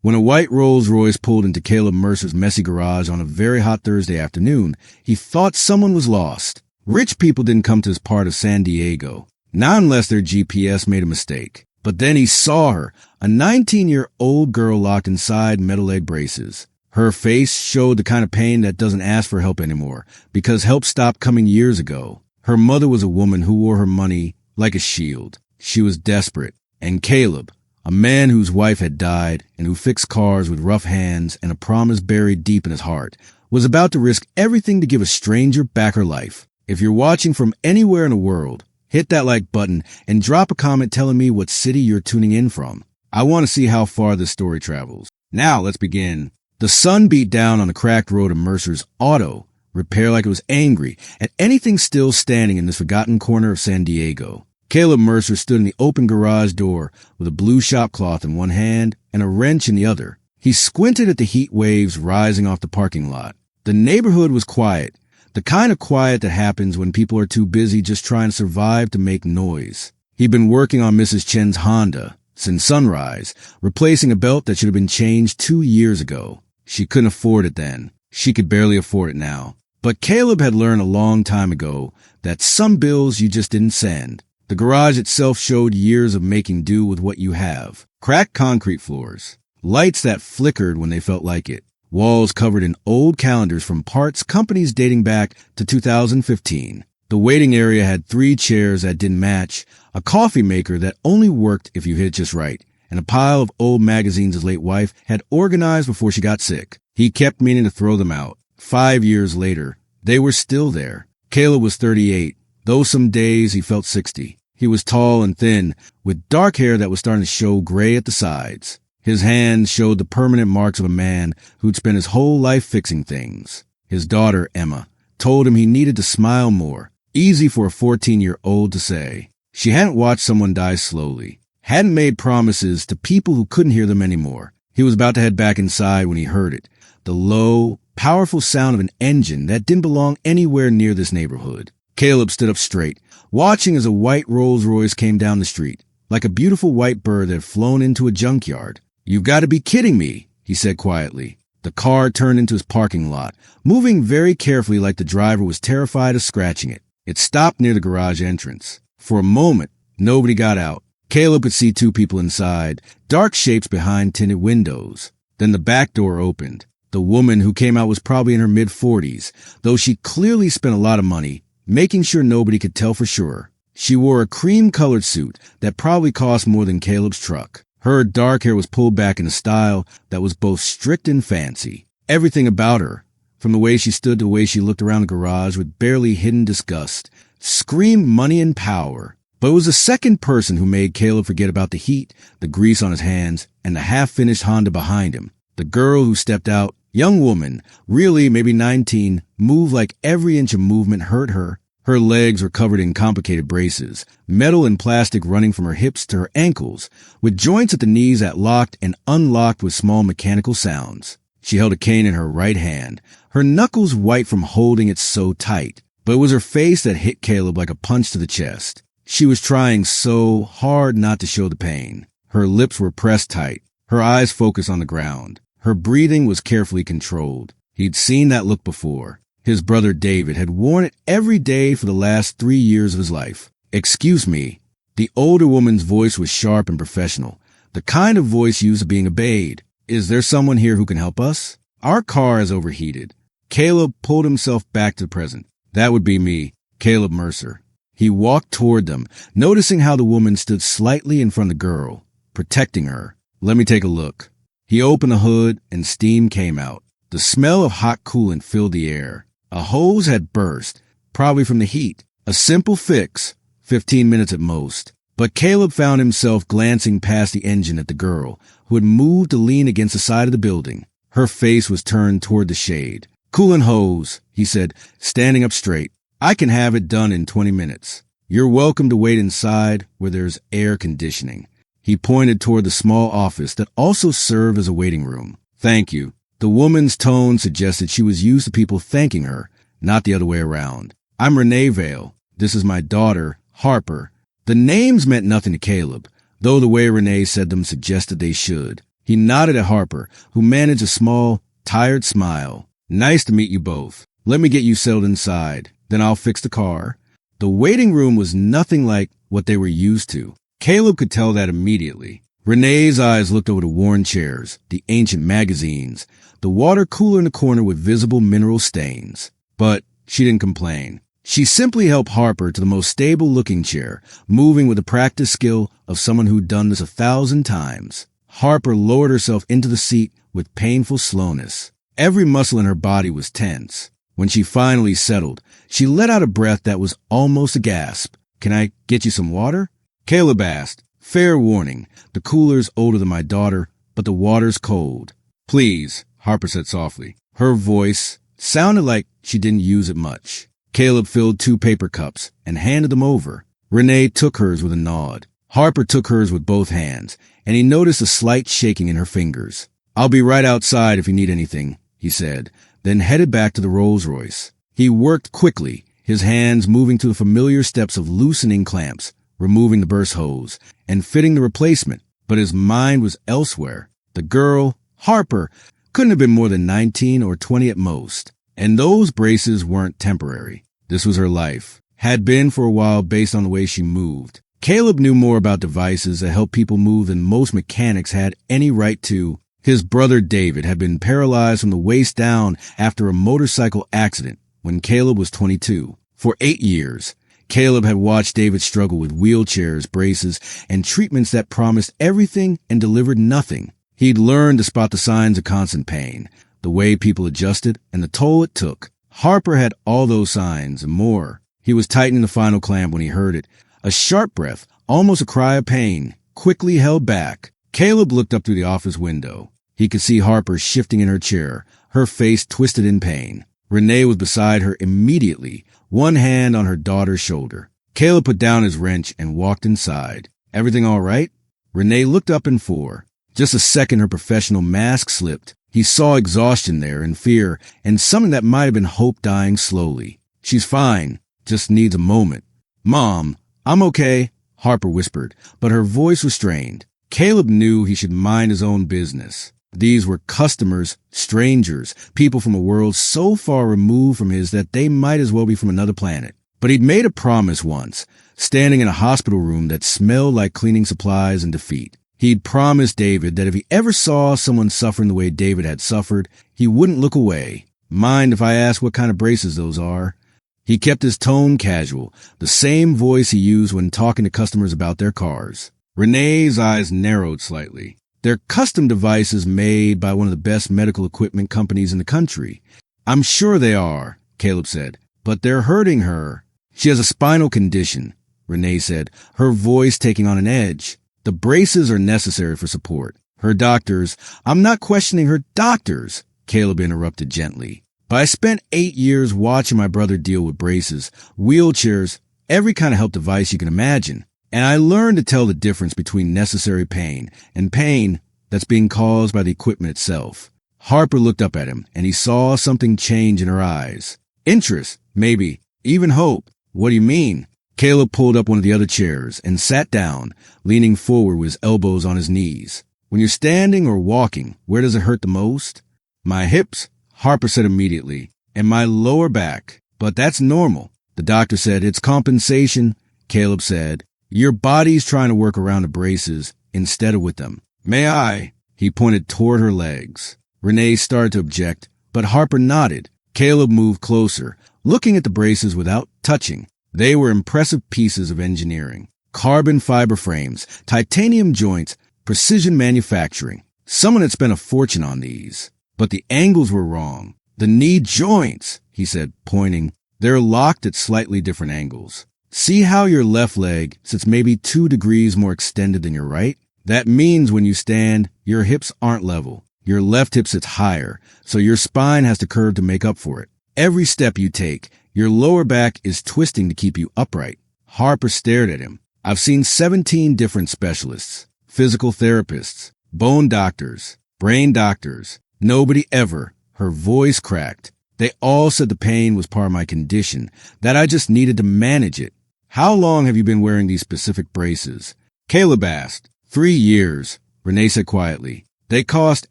When a white Rolls-Royce pulled into Caleb Mercer's messy garage on a very hot Thursday afternoon, he thought someone was lost. Rich people didn't come to this part of San Diego, not unless their GPS made a mistake. But then he saw her, a 19-year-old girl locked inside metal leg braces. Her face showed the kind of pain that doesn't ask for help anymore, because help stopped coming years ago. Her mother was a woman who wore her money like a shield. She was desperate. And Caleb, a man whose wife had died and who fixed cars with rough hands and a promise buried deep in his heart, was about to risk everything to give a stranger back her life. If you're watching from anywhere in the world, hit that like button and drop a comment telling me what city you're tuning in from. I want to see how far this story travels. Now let's begin. The sun beat down on the cracked road of Mercer's auto repair like it was angry at anything still standing in this forgotten corner of San Diego. Caleb Mercer stood in the open garage door with a blue shop cloth in one hand and a wrench in the other. He squinted at the heat waves rising off the parking lot. The neighborhood was quiet, the kind of quiet that happens when people are too busy just trying to survive to make noise. He'd been working on Mrs. Chen's Honda since sunrise, replacing a belt that should have been changed 2 years ago. She couldn't afford it then. She could barely afford it now. But Caleb had learned a long time ago that some bills you just didn't send. The garage itself showed years of making do with what you have. Cracked concrete floors, lights that flickered when they felt like it, walls covered in old calendars from parts companies dating back to 2015. The waiting area had 3 chairs that didn't match, a coffee maker that only worked if you hit it just right, and a pile of old magazines his late wife had organized before she got sick. He kept meaning to throw them out. 5 years later, they were still there. Caleb was 38. Though some days he felt 60. He was tall and thin, with dark hair that was starting to show gray at the sides. His hands showed the permanent marks of a man who'd spent his whole life fixing things. His daughter, Emma, told him he needed to smile more. Easy for a 14-year-old to say. She hadn't watched someone die slowly, hadn't made promises to people who couldn't hear them anymore. He was about to head back inside when he heard it. The low, powerful sound of an engine that didn't belong anywhere near this neighborhood. Caleb stood up straight, watching as a white Rolls-Royce came down the street, like a beautiful white bird that had flown into a junkyard. "You've got to be kidding me," he said quietly. The car turned into his parking lot, moving very carefully like the driver was terrified of scratching it. It stopped near the garage entrance. For a moment, nobody got out. Caleb could see 2 people inside, dark shapes behind tinted windows. Then the back door opened. The woman who came out was probably in her mid-40s, though she clearly spent a lot of money, making sure nobody could tell for sure. She wore a cream-colored suit that probably cost more than Caleb's truck. Her dark hair was pulled back in a style that was both strict and fancy. Everything about her, from the way she stood to the way she looked around the garage with barely hidden disgust, screamed money and power. But it was the second person who made Caleb forget about the heat, the grease on his hands, and the half-finished Honda behind him. The girl who stepped out, young woman, really maybe 19, moved like every inch of movement hurt her. Her legs were covered in complicated braces, metal and plastic running from her hips to her ankles, with joints at the knees that locked and unlocked with small mechanical sounds. She held a cane in her right hand, her knuckles white from holding it so tight. But it was her face that hit Caleb like a punch to the chest. She was trying so hard not to show the pain. Her lips were pressed tight, her eyes focused on the ground. Her breathing was carefully controlled. He'd seen that look before. His brother David had worn it every day for the last 3 years of his life. "Excuse me." The older woman's voice was sharp and professional, the kind of voice used to being obeyed. "Is there someone here who can help us? Our car is overheated." Caleb pulled himself back to the present. "That would be me, Caleb Mercer." He walked toward them, noticing how the woman stood slightly in front of the girl, protecting her. "Let me take a look." He opened the hood and steam came out. The smell of hot coolant filled the air. A hose had burst, probably from the heat. A simple fix, 15 minutes at most. But Caleb found himself glancing past the engine at the girl, who had moved to lean against the side of the building. Her face was turned toward the shade. "Coolant hose," he said, standing up straight. "I can have it done in 20 minutes. You're welcome to wait inside where there's air conditioning." He pointed toward the small office that also served as a waiting room. "Thank you." The woman's tone suggested she was used to people thanking her, not the other way around. "I'm Renee Vale. This is my daughter, Harper." The names meant nothing to Caleb, though the way Renee said them suggested they should. He nodded at Harper, who managed a small, tired smile. Nice to meet you both. Let me get you settled inside. Then I'll fix the car. The waiting room was nothing like what they were used to. Caleb could tell that immediately. Renee's eyes looked over the worn chairs, the ancient magazines, the water cooler in the corner with visible mineral stains. But she didn't complain. She simply helped Harper to the most stable-looking chair, moving with the practiced skill of someone who'd done this 1,000 times. Harper lowered herself into the seat with painful slowness. Every muscle in her body was tense. When she finally settled, she let out a breath that was almost a gasp. Can I get you some water? Caleb asked. Fair warning, the cooler's older than my daughter, but the water's cold. Please, Harper said softly. Her voice sounded like she didn't use it much. Caleb filled 2 paper cups and handed them over. Renee took hers with a nod. Harper took hers with both hands, and he noticed a slight shaking in her fingers. I'll be right outside if you need anything, he said, then headed back to the Rolls-Royce. He worked quickly, his hands moving to the familiar steps of loosening clamps, removing the burst hose, and fitting the replacement, but his mind was elsewhere. The girl, Harper, couldn't have been more than 19 or 20 at most, and those braces weren't temporary. This was her life, had been for a while based on the way she moved. Caleb knew more about devices that help people move than most mechanics had any right to. His brother David had been paralyzed from the waist down after a motorcycle accident when Caleb was 22. For 8 years, Caleb had watched David struggle with wheelchairs, braces, and treatments that promised everything and delivered nothing. He'd learned to spot the signs of constant pain, the way people adjusted, and the toll it took. Harper had all those signs and more. He was tightening the final clamp when he heard it. A sharp breath, almost a cry of pain, quickly held back. Caleb looked up through the office window. He could see Harper shifting in her chair, her face twisted in pain. Renee was beside her immediately, one hand on her daughter's shoulder. Caleb put down his wrench and walked inside. Everything all right? Renee looked up in 4. Just a second her professional mask slipped. He saw exhaustion there and fear and something that might have been hope dying slowly. She's fine. Just needs a moment. Mom, I'm okay, Harper whispered, but her voice was strained. Caleb knew he should mind his own business. These were customers, strangers, people from a world so far removed from his that they might as well be from another planet. But he'd made a promise once, standing in a hospital room that smelled like cleaning supplies and defeat. He'd promised David that if he ever saw someone suffering the way David had suffered, he wouldn't look away. Mind if I ask what kind of braces those are? He kept his tone casual, the same voice he used when talking to customers about their cars. Renee's eyes narrowed slightly. They're custom devices made by one of the best medical equipment companies in the country. I'm sure they are, Caleb said, but they're hurting her. She has a spinal condition, Renee said, her voice taking on an edge. The braces are necessary for support. Her doctors, I'm not questioning her doctors, Caleb interrupted gently. But I spent 8 years watching my brother deal with braces, wheelchairs, every kind of help device you can imagine. And I learned to tell the difference between necessary pain and pain that's being caused by the equipment itself. Harper looked up at him, and he saw something change in her eyes. Interest, maybe, even hope. What do you mean? Caleb pulled up one of the other chairs and sat down, leaning forward with his elbows on his knees. When you're standing or walking, where does it hurt the most? My hips, Harper said immediately, and my lower back. But that's normal. The doctor said it's compensation, Caleb said. Your body's trying to work around the braces instead of with them. May I? He pointed toward her legs. Renee started to object, but Harper nodded. Caleb moved closer, looking at the braces without touching. They were impressive pieces of engineering. Carbon fiber frames, titanium joints, precision manufacturing. Someone had spent a fortune on these. But the angles were wrong. The knee joints, he said, pointing. They're locked at slightly different angles. See how your left leg sits maybe 2 degrees more extended than your right? That means when you stand, your hips aren't level. Your left hip sits higher, so your spine has to curve to make up for it. Every step you take, your lower back is twisting to keep you upright. Harper stared at him. I've seen 17 different specialists, physical therapists, bone doctors, brain doctors. Nobody ever. Her voice cracked. They all said the pain was part of my condition, that I just needed to manage it. How long have you been wearing these specific braces? Caleb asked. 3 years, Renee said quietly. They cost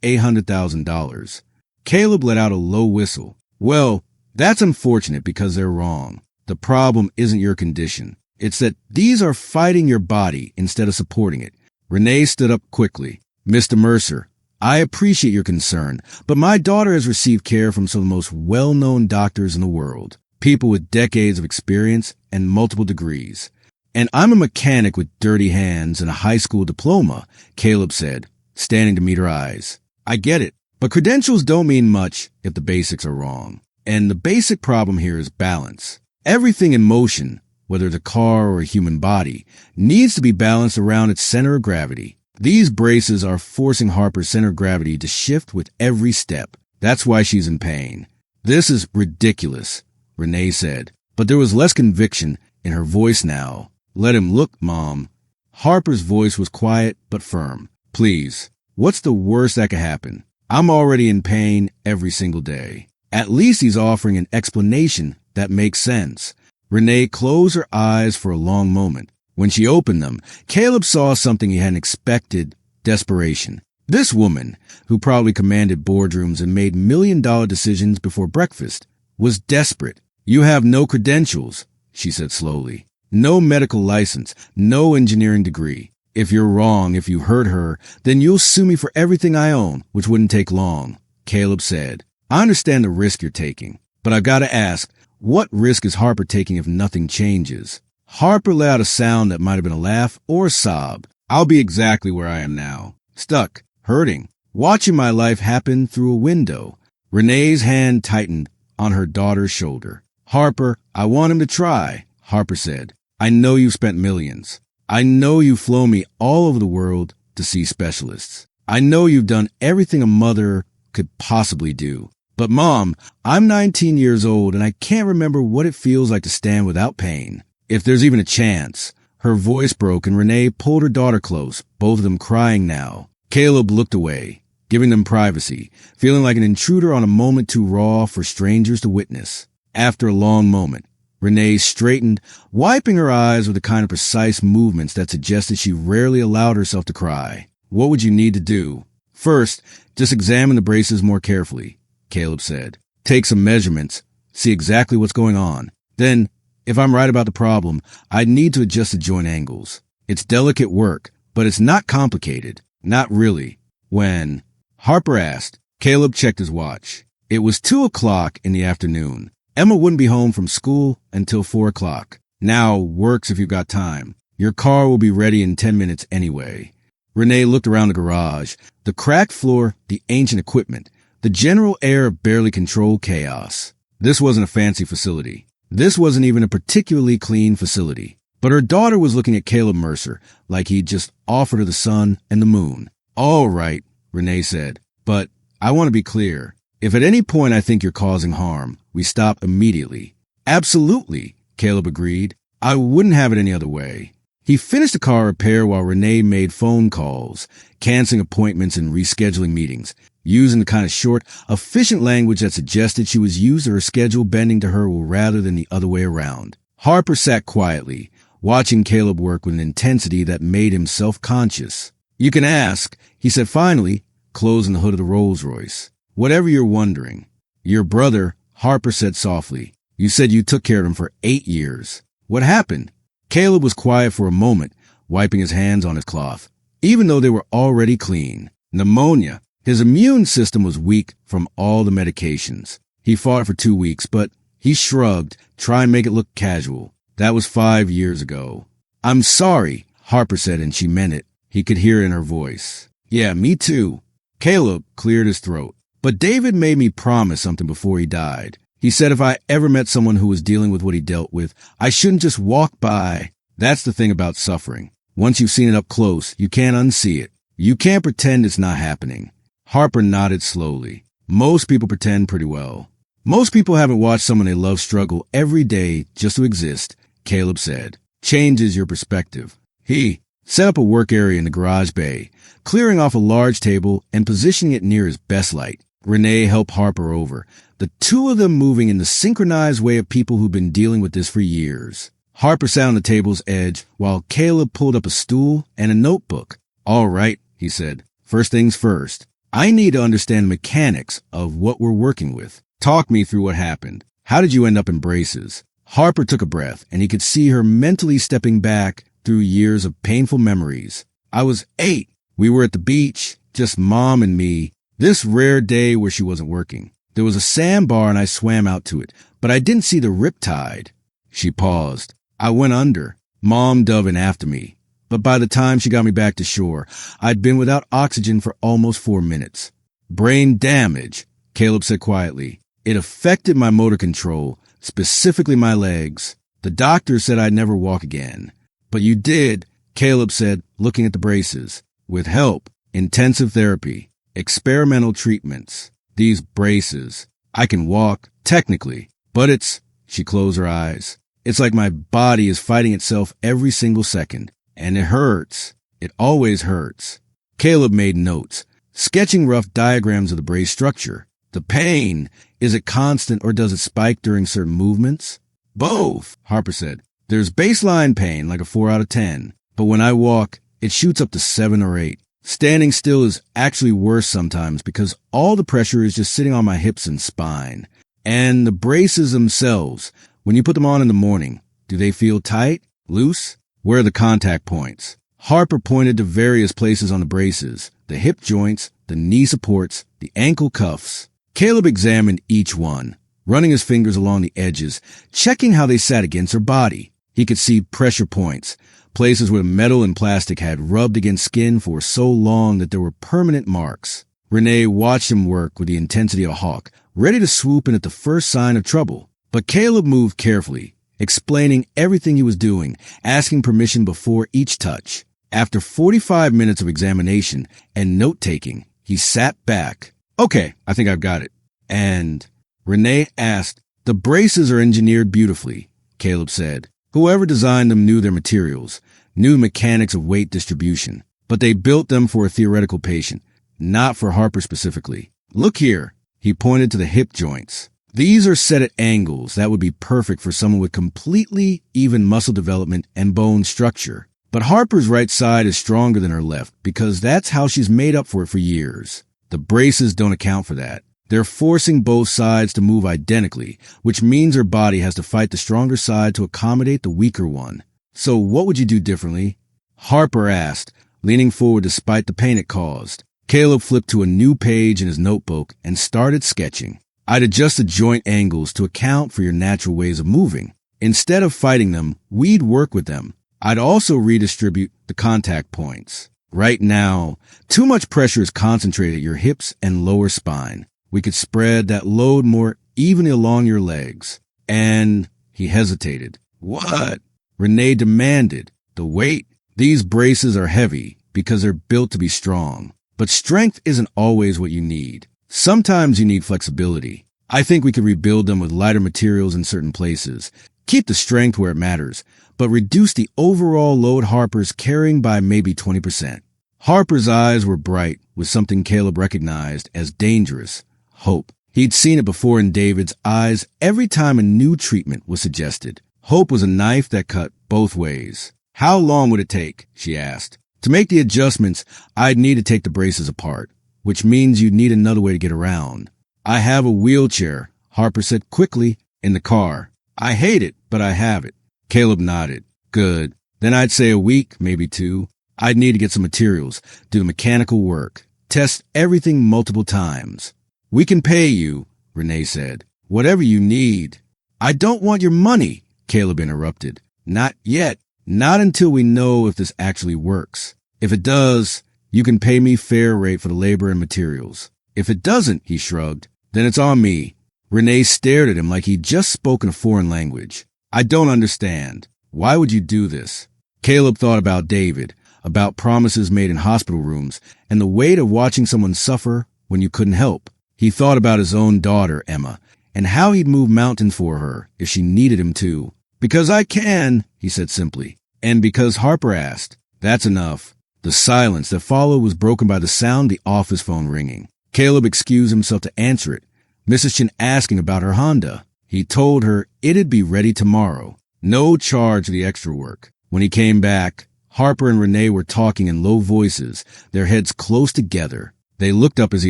$800,000. Caleb let out a low whistle. Well, that's unfortunate because they're wrong. The problem isn't your condition. It's that these are fighting your body instead of supporting it. Renee stood up quickly. Mr. Mercer, I appreciate your concern, but my daughter has received care from some of the most well-known doctors in the world, people with decades of experience and multiple degrees. And I'm a mechanic with dirty hands and a high school diploma, Caleb said, standing to meet her eyes. I get it, but credentials don't mean much if the basics are wrong. And the basic problem here is balance. Everything in motion, whether it's a car or a human body, needs to be balanced around its center of gravity. These braces are forcing Harper's center of gravity to shift with every step. That's why she's in pain. This is ridiculous, Renee said, but there was less conviction in her voice now. Let him look, Mom. Harper's voice was quiet but firm. Please, what's the worst that could happen? I'm already in pain every single day. At least he's offering an explanation that makes sense. Renee closed her eyes for a long moment. When she opened them, Caleb saw something he hadn't expected: desperation. This woman, who probably commanded boardrooms and made million-dollar decisions before breakfast, was desperate. You have no credentials, she said slowly. No medical license, no engineering degree. If you're wrong, if you hurt her, then you'll sue me for everything I own, which wouldn't take long, Caleb said. I understand the risk you're taking, but I've got to ask, what risk is Harper taking if nothing changes? Harper let out a sound that might have been a laugh or a sob. I'll be exactly where I am now. Stuck, hurting, watching my life happen through a window. Renee's hand tightened on her daughter's shoulder. Harper, I want him to try, Harper said. I know you've spent millions. I know you've flown me all over the world to see specialists. I know you've done everything a mother could possibly do. But Mom, I'm 19 years old and I can't remember what it feels like to stand without pain. If there's even a chance. Her voice broke and Renee pulled her daughter close, both of them crying now. Caleb looked away, giving them privacy, feeling like an intruder on a moment too raw for strangers to witness. After a long moment, Renee straightened, wiping her eyes with the kind of precise movements that suggested she rarely allowed herself to cry. What would you need to do? First, just examine the braces more carefully, Caleb said. Take some measurements, see exactly what's going on. Then, if I'm right about the problem, I'd need to adjust the joint angles. It's delicate work, but it's not complicated. Not really. When Harper asked, Caleb checked his watch. It was 2:00 in the afternoon. Emma wouldn't be home from school until 4:00. Now works if you've got time. Your car will be ready in 10 minutes anyway. Renee looked around the garage, the cracked floor, the ancient equipment, the general air of barely controlled chaos. This wasn't a fancy facility. This wasn't even a particularly clean facility. But her daughter was looking at Caleb Mercer like he'd just offered her the sun and the moon. All right, Renee said, but I want to be clear. If at any point I think you're causing harm, we stop immediately. Absolutely, Caleb agreed. I wouldn't have it any other way. He finished the car repair while Renee made phone calls, canceling appointments and rescheduling meetings, using the kind of short, efficient language that suggested she was used to her schedule bending to her rather than the other way around. Harper sat quietly, watching Caleb work with an intensity that made him self-conscious. You can ask, he said finally, closing the hood of the Rolls-Royce. Whatever you're wondering. Your brother, Harper said softly. You said you took care of him for 8 years. What happened? Caleb was quiet for a moment, wiping his hands on his cloth, even though they were already clean. Pneumonia. His immune system was weak from all the medications. He fought for 2 weeks, but he shrugged, trying to make it look casual. That was 5 years ago. I'm sorry, Harper said, and she meant it. He could hear it in her voice. Yeah, me too. Caleb cleared his throat. But David made me promise something before he died. He said if I ever met someone who was dealing with what he dealt with, I shouldn't just walk by. That's the thing about suffering. Once you've seen it up close, you can't unsee it. You can't pretend it's not happening. Harper nodded slowly. Most people pretend pretty well. Most people haven't watched someone they love struggle every day just to exist, Caleb said. Changes your perspective. He set up a work area in the garage bay, clearing off a large table and positioning it near his best light. Renee helped Harper over, the two of them moving in the synchronized way of people who've been dealing with this for years. Harper sat on the table's edge while Caleb pulled up a stool and a notebook. All right, he said. First things first, I need to understand mechanics of what we're working with. Talk me through what happened. How did you end up in braces? Harper took a breath, and he could see her mentally stepping back through years of painful memories. I was 8. We were at the beach, just Mom and me, this rare day where she wasn't working. There was a sandbar and I swam out to it, but I didn't see the riptide. She paused. I went under, Mom dove in after me. But by the time she got me back to shore, I'd been without oxygen for almost 4 minutes. Brain damage, Caleb said quietly. It affected my motor control, specifically my legs. The doctor said I'd never walk again. But you did, Caleb said, looking at the braces. With help, intensive therapy, experimental treatments. These braces. I can walk, technically, but she closed her eyes. It's like my body is fighting itself every single second. And it hurts. It always hurts. Caleb made notes, sketching rough diagrams of the brace structure. The pain, is it constant or does it spike during certain movements? Both, Harper said. There's baseline pain, like a 4 out of 10. But when I walk, it shoots up to 7 or 8. Standing still is actually worse sometimes because all the pressure is just sitting on my hips and spine. And the braces themselves, when you put them on in the morning, do they feel tight, loose? Where are the contact points? Harper pointed to various places on the braces, the hip joints, the knee supports, the ankle cuffs. Caleb examined each one, running his fingers along the edges, checking how they sat against her body. He could see pressure points, places where metal and plastic had rubbed against skin for so long that there were permanent marks. Renee watched him work with the intensity of a hawk, ready to swoop in at the first sign of trouble. But Caleb moved carefully, explaining everything he was doing, asking permission before each touch. After 45 minutes of examination and note-taking, he sat back. Okay, I think I've got it. And Renee asked, the braces are engineered beautifully, Caleb said. Whoever designed them knew their materials, knew mechanics of weight distribution, but they built them for a theoretical patient, not for Harper specifically. Look here, he pointed to the hip joints. These are set at angles that would be perfect for someone with completely even muscle development and bone structure. But Harper's right side is stronger than her left because that's how she's made up for it for years. The braces don't account for that. They're forcing both sides to move identically, which means her body has to fight the stronger side to accommodate the weaker one. So what would you do differently? Harper asked, leaning forward despite the pain it caused. Caleb flipped to a new page in his notebook and started sketching. I'd adjust the joint angles to account for your natural ways of moving. Instead of fighting them, we'd work with them. I'd also redistribute the contact points. Right now, too much pressure is concentrated at your hips and lower spine. We could spread that load more evenly along your legs. And he hesitated. What? Renee demanded. The weight. These braces are heavy because they're built to be strong. But strength isn't always what you need. Sometimes you need flexibility. I think we could rebuild them with lighter materials in certain places. Keep the strength where it matters, but reduce the overall load Harper's carrying by maybe 20%. Harper's eyes were bright with something Caleb recognized as dangerous. Hope. He'd seen it before in David's eyes every time a new treatment was suggested. Hope was a knife that cut both ways. How long would it take? She asked. To make the adjustments, I'd need to take the braces apart, which means you'd need another way to get around. I have a wheelchair, Harper said quickly, in the car. I hate it, but I have it. Caleb nodded. Good. Then I'd say a week, maybe 2. I'd need to get some materials, do the mechanical work, test everything multiple times. We can pay you, Renee said. Whatever you need. I don't want your money, Caleb interrupted. Not yet. Not until we know if this actually works. If it does, you can pay me fair rate for the labor and materials. If it doesn't, he shrugged, then it's on me. Renee stared at him like he'd just spoken a foreign language. I don't understand. Why would you do this? Caleb thought about David, about promises made in hospital rooms, and the weight of watching someone suffer when you couldn't help. He thought about his own daughter, Emma, and how he'd move mountains for her if she needed him to. Because I can, he said simply, and because Harper asked. That's enough. The silence that followed was broken by the sound of the office phone ringing. Caleb excused himself to answer it, Mrs. Chin asking about her Honda. He told her it'd be ready tomorrow. No charge for the extra work. When he came back, Harper and Renee were talking in low voices, their heads close together. They looked up as he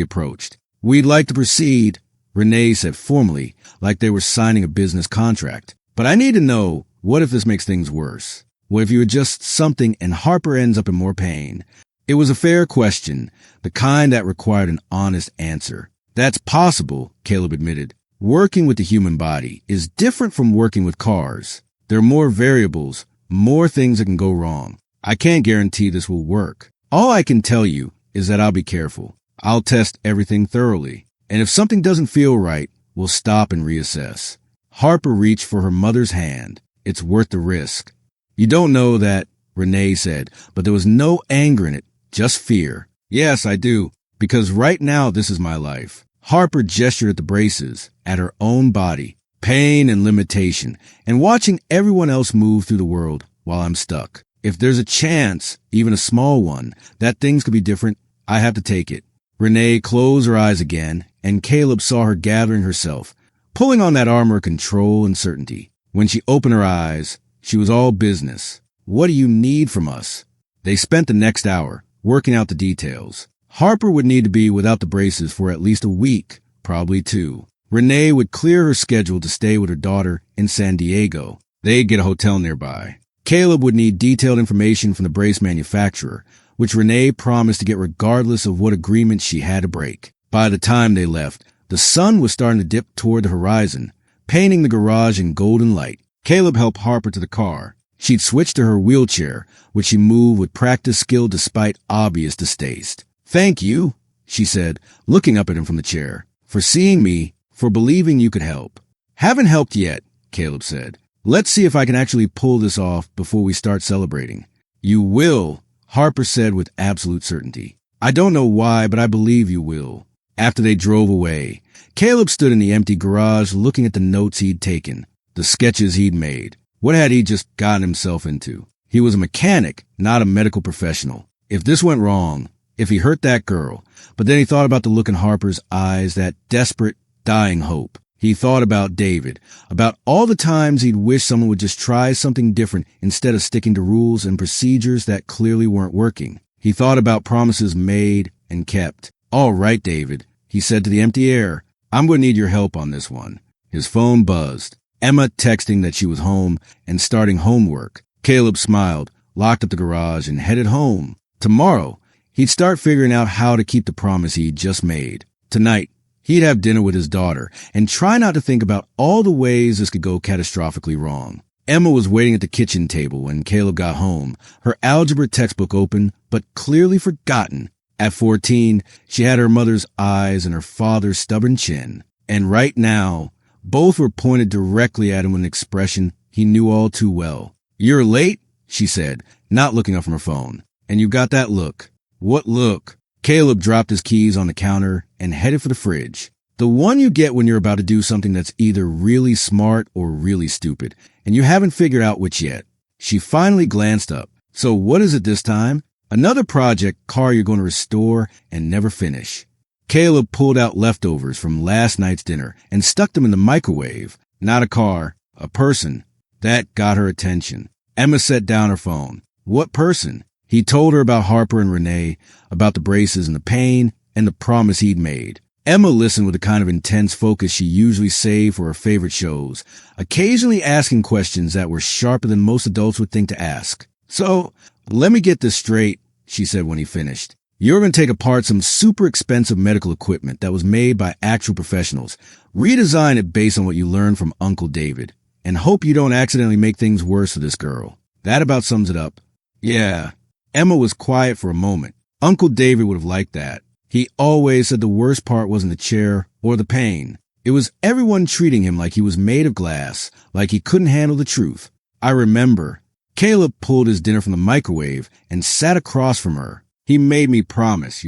approached. "We'd like to proceed," Renee said formally, like they were signing a business contract. "But I need to know, what if this makes things worse? What if you adjust something and Harper ends up in more pain?" It was a fair question, the kind that required an honest answer. "That's possible," Caleb admitted. "Working with the human body is different from working with cars. There are more variables, more things that can go wrong. I can't guarantee this will work. All I can tell you is that I'll be careful. I'll test everything thoroughly. And if something doesn't feel right, we'll stop and reassess." Harper reached for her mother's hand. "It's worth the risk." "You don't know that," Renee said, but there was no anger in it, just fear. "Yes, I do, because right now this is my life." Harper gestured at the braces, at her own body, pain and limitation, and watching everyone else move through the world while I'm stuck. "If there's a chance, even a small one, that things could be different, I have to take it." Renee closed her eyes again, and Caleb saw her gathering herself, pulling on that armor of control and certainty. When she opened her eyes, she was all business. "What do you need from us?" They spent the next hour working out the details. Harper would need to be without the braces for at least a week, probably 2. Renee would clear her schedule to stay with her daughter in San Diego. They'd get a hotel nearby. Caleb would need detailed information from the brace manufacturer, which Renee promised to get regardless of what agreement she had to break. By the time they left, the sun was starting to dip toward the horizon, painting the garage in golden light. Caleb helped Harper to the car. She'd switched to her wheelchair, which she moved with practiced skill despite obvious distaste. "Thank you," she said, looking up at him from the chair, "for seeing me, for believing you could help." "Haven't helped yet," Caleb said. "Let's see if I can actually pull this off before we start celebrating." "You will," Harper said with absolute certainty. "I don't know why, but I believe you will." After they drove away, Caleb stood in the empty garage looking at the notes he'd taken, the sketches he'd made. What had he just gotten himself into? He was a mechanic, not a medical professional. If this went wrong, if he hurt that girl, but then he thought about the look in Harper's eyes, that desperate, dying hope. He thought about David, about all the times he'd wish someone would just try something different instead of sticking to rules and procedures that clearly weren't working. He thought about promises made and kept. "All right, David," he said to the empty air. "I'm going to need your help on this one." His phone buzzed. Emma texting that she was home and starting homework. Caleb smiled, locked up the garage, and headed home. Tomorrow, he'd start figuring out how to keep the promise he'd just made. Tonight, he'd have dinner with his daughter and try not to think about all the ways this could go catastrophically wrong. Emma was waiting at the kitchen table when Caleb got home, her algebra textbook open, but clearly forgotten. At 14, she had her mother's eyes and her father's stubborn chin. And right now, both were pointed directly at him with an expression he knew all too well. "You're late," she said, not looking up from her phone. "And you got that look." "What look?" Caleb dropped his keys on the counter and headed for the fridge. The one you get when you're about to do something that's either really smart or really stupid, and you haven't figured out which yet. She finally glanced up. "So what is it this time?" "Another project car you're going to restore and never finish." Caleb pulled out leftovers from last night's dinner and stuck them in the microwave. Not a car, a person. That got her attention. Emma set down her phone. What person? He told her about Harper and Renee, about the braces and the pain, and the promise he'd made. Emma listened with the kind of intense focus she usually saved for her favorite shows, occasionally asking questions that were sharper than most adults would think to ask. "So, let me get this straight," she said when he finished. "You're going to take apart some super expensive medical equipment that was made by actual professionals, redesign it based on what you learned from Uncle David, and hope you don't accidentally make things worse for this girl. That about sums it up." "Yeah." Emma was quiet for a moment. Uncle David would have liked that. He always said the worst part wasn't the chair or the pain. It was everyone treating him like he was made of glass, like he couldn't handle the truth. "I remember." Caleb pulled his dinner from the microwave and sat across from her. "He made me promise,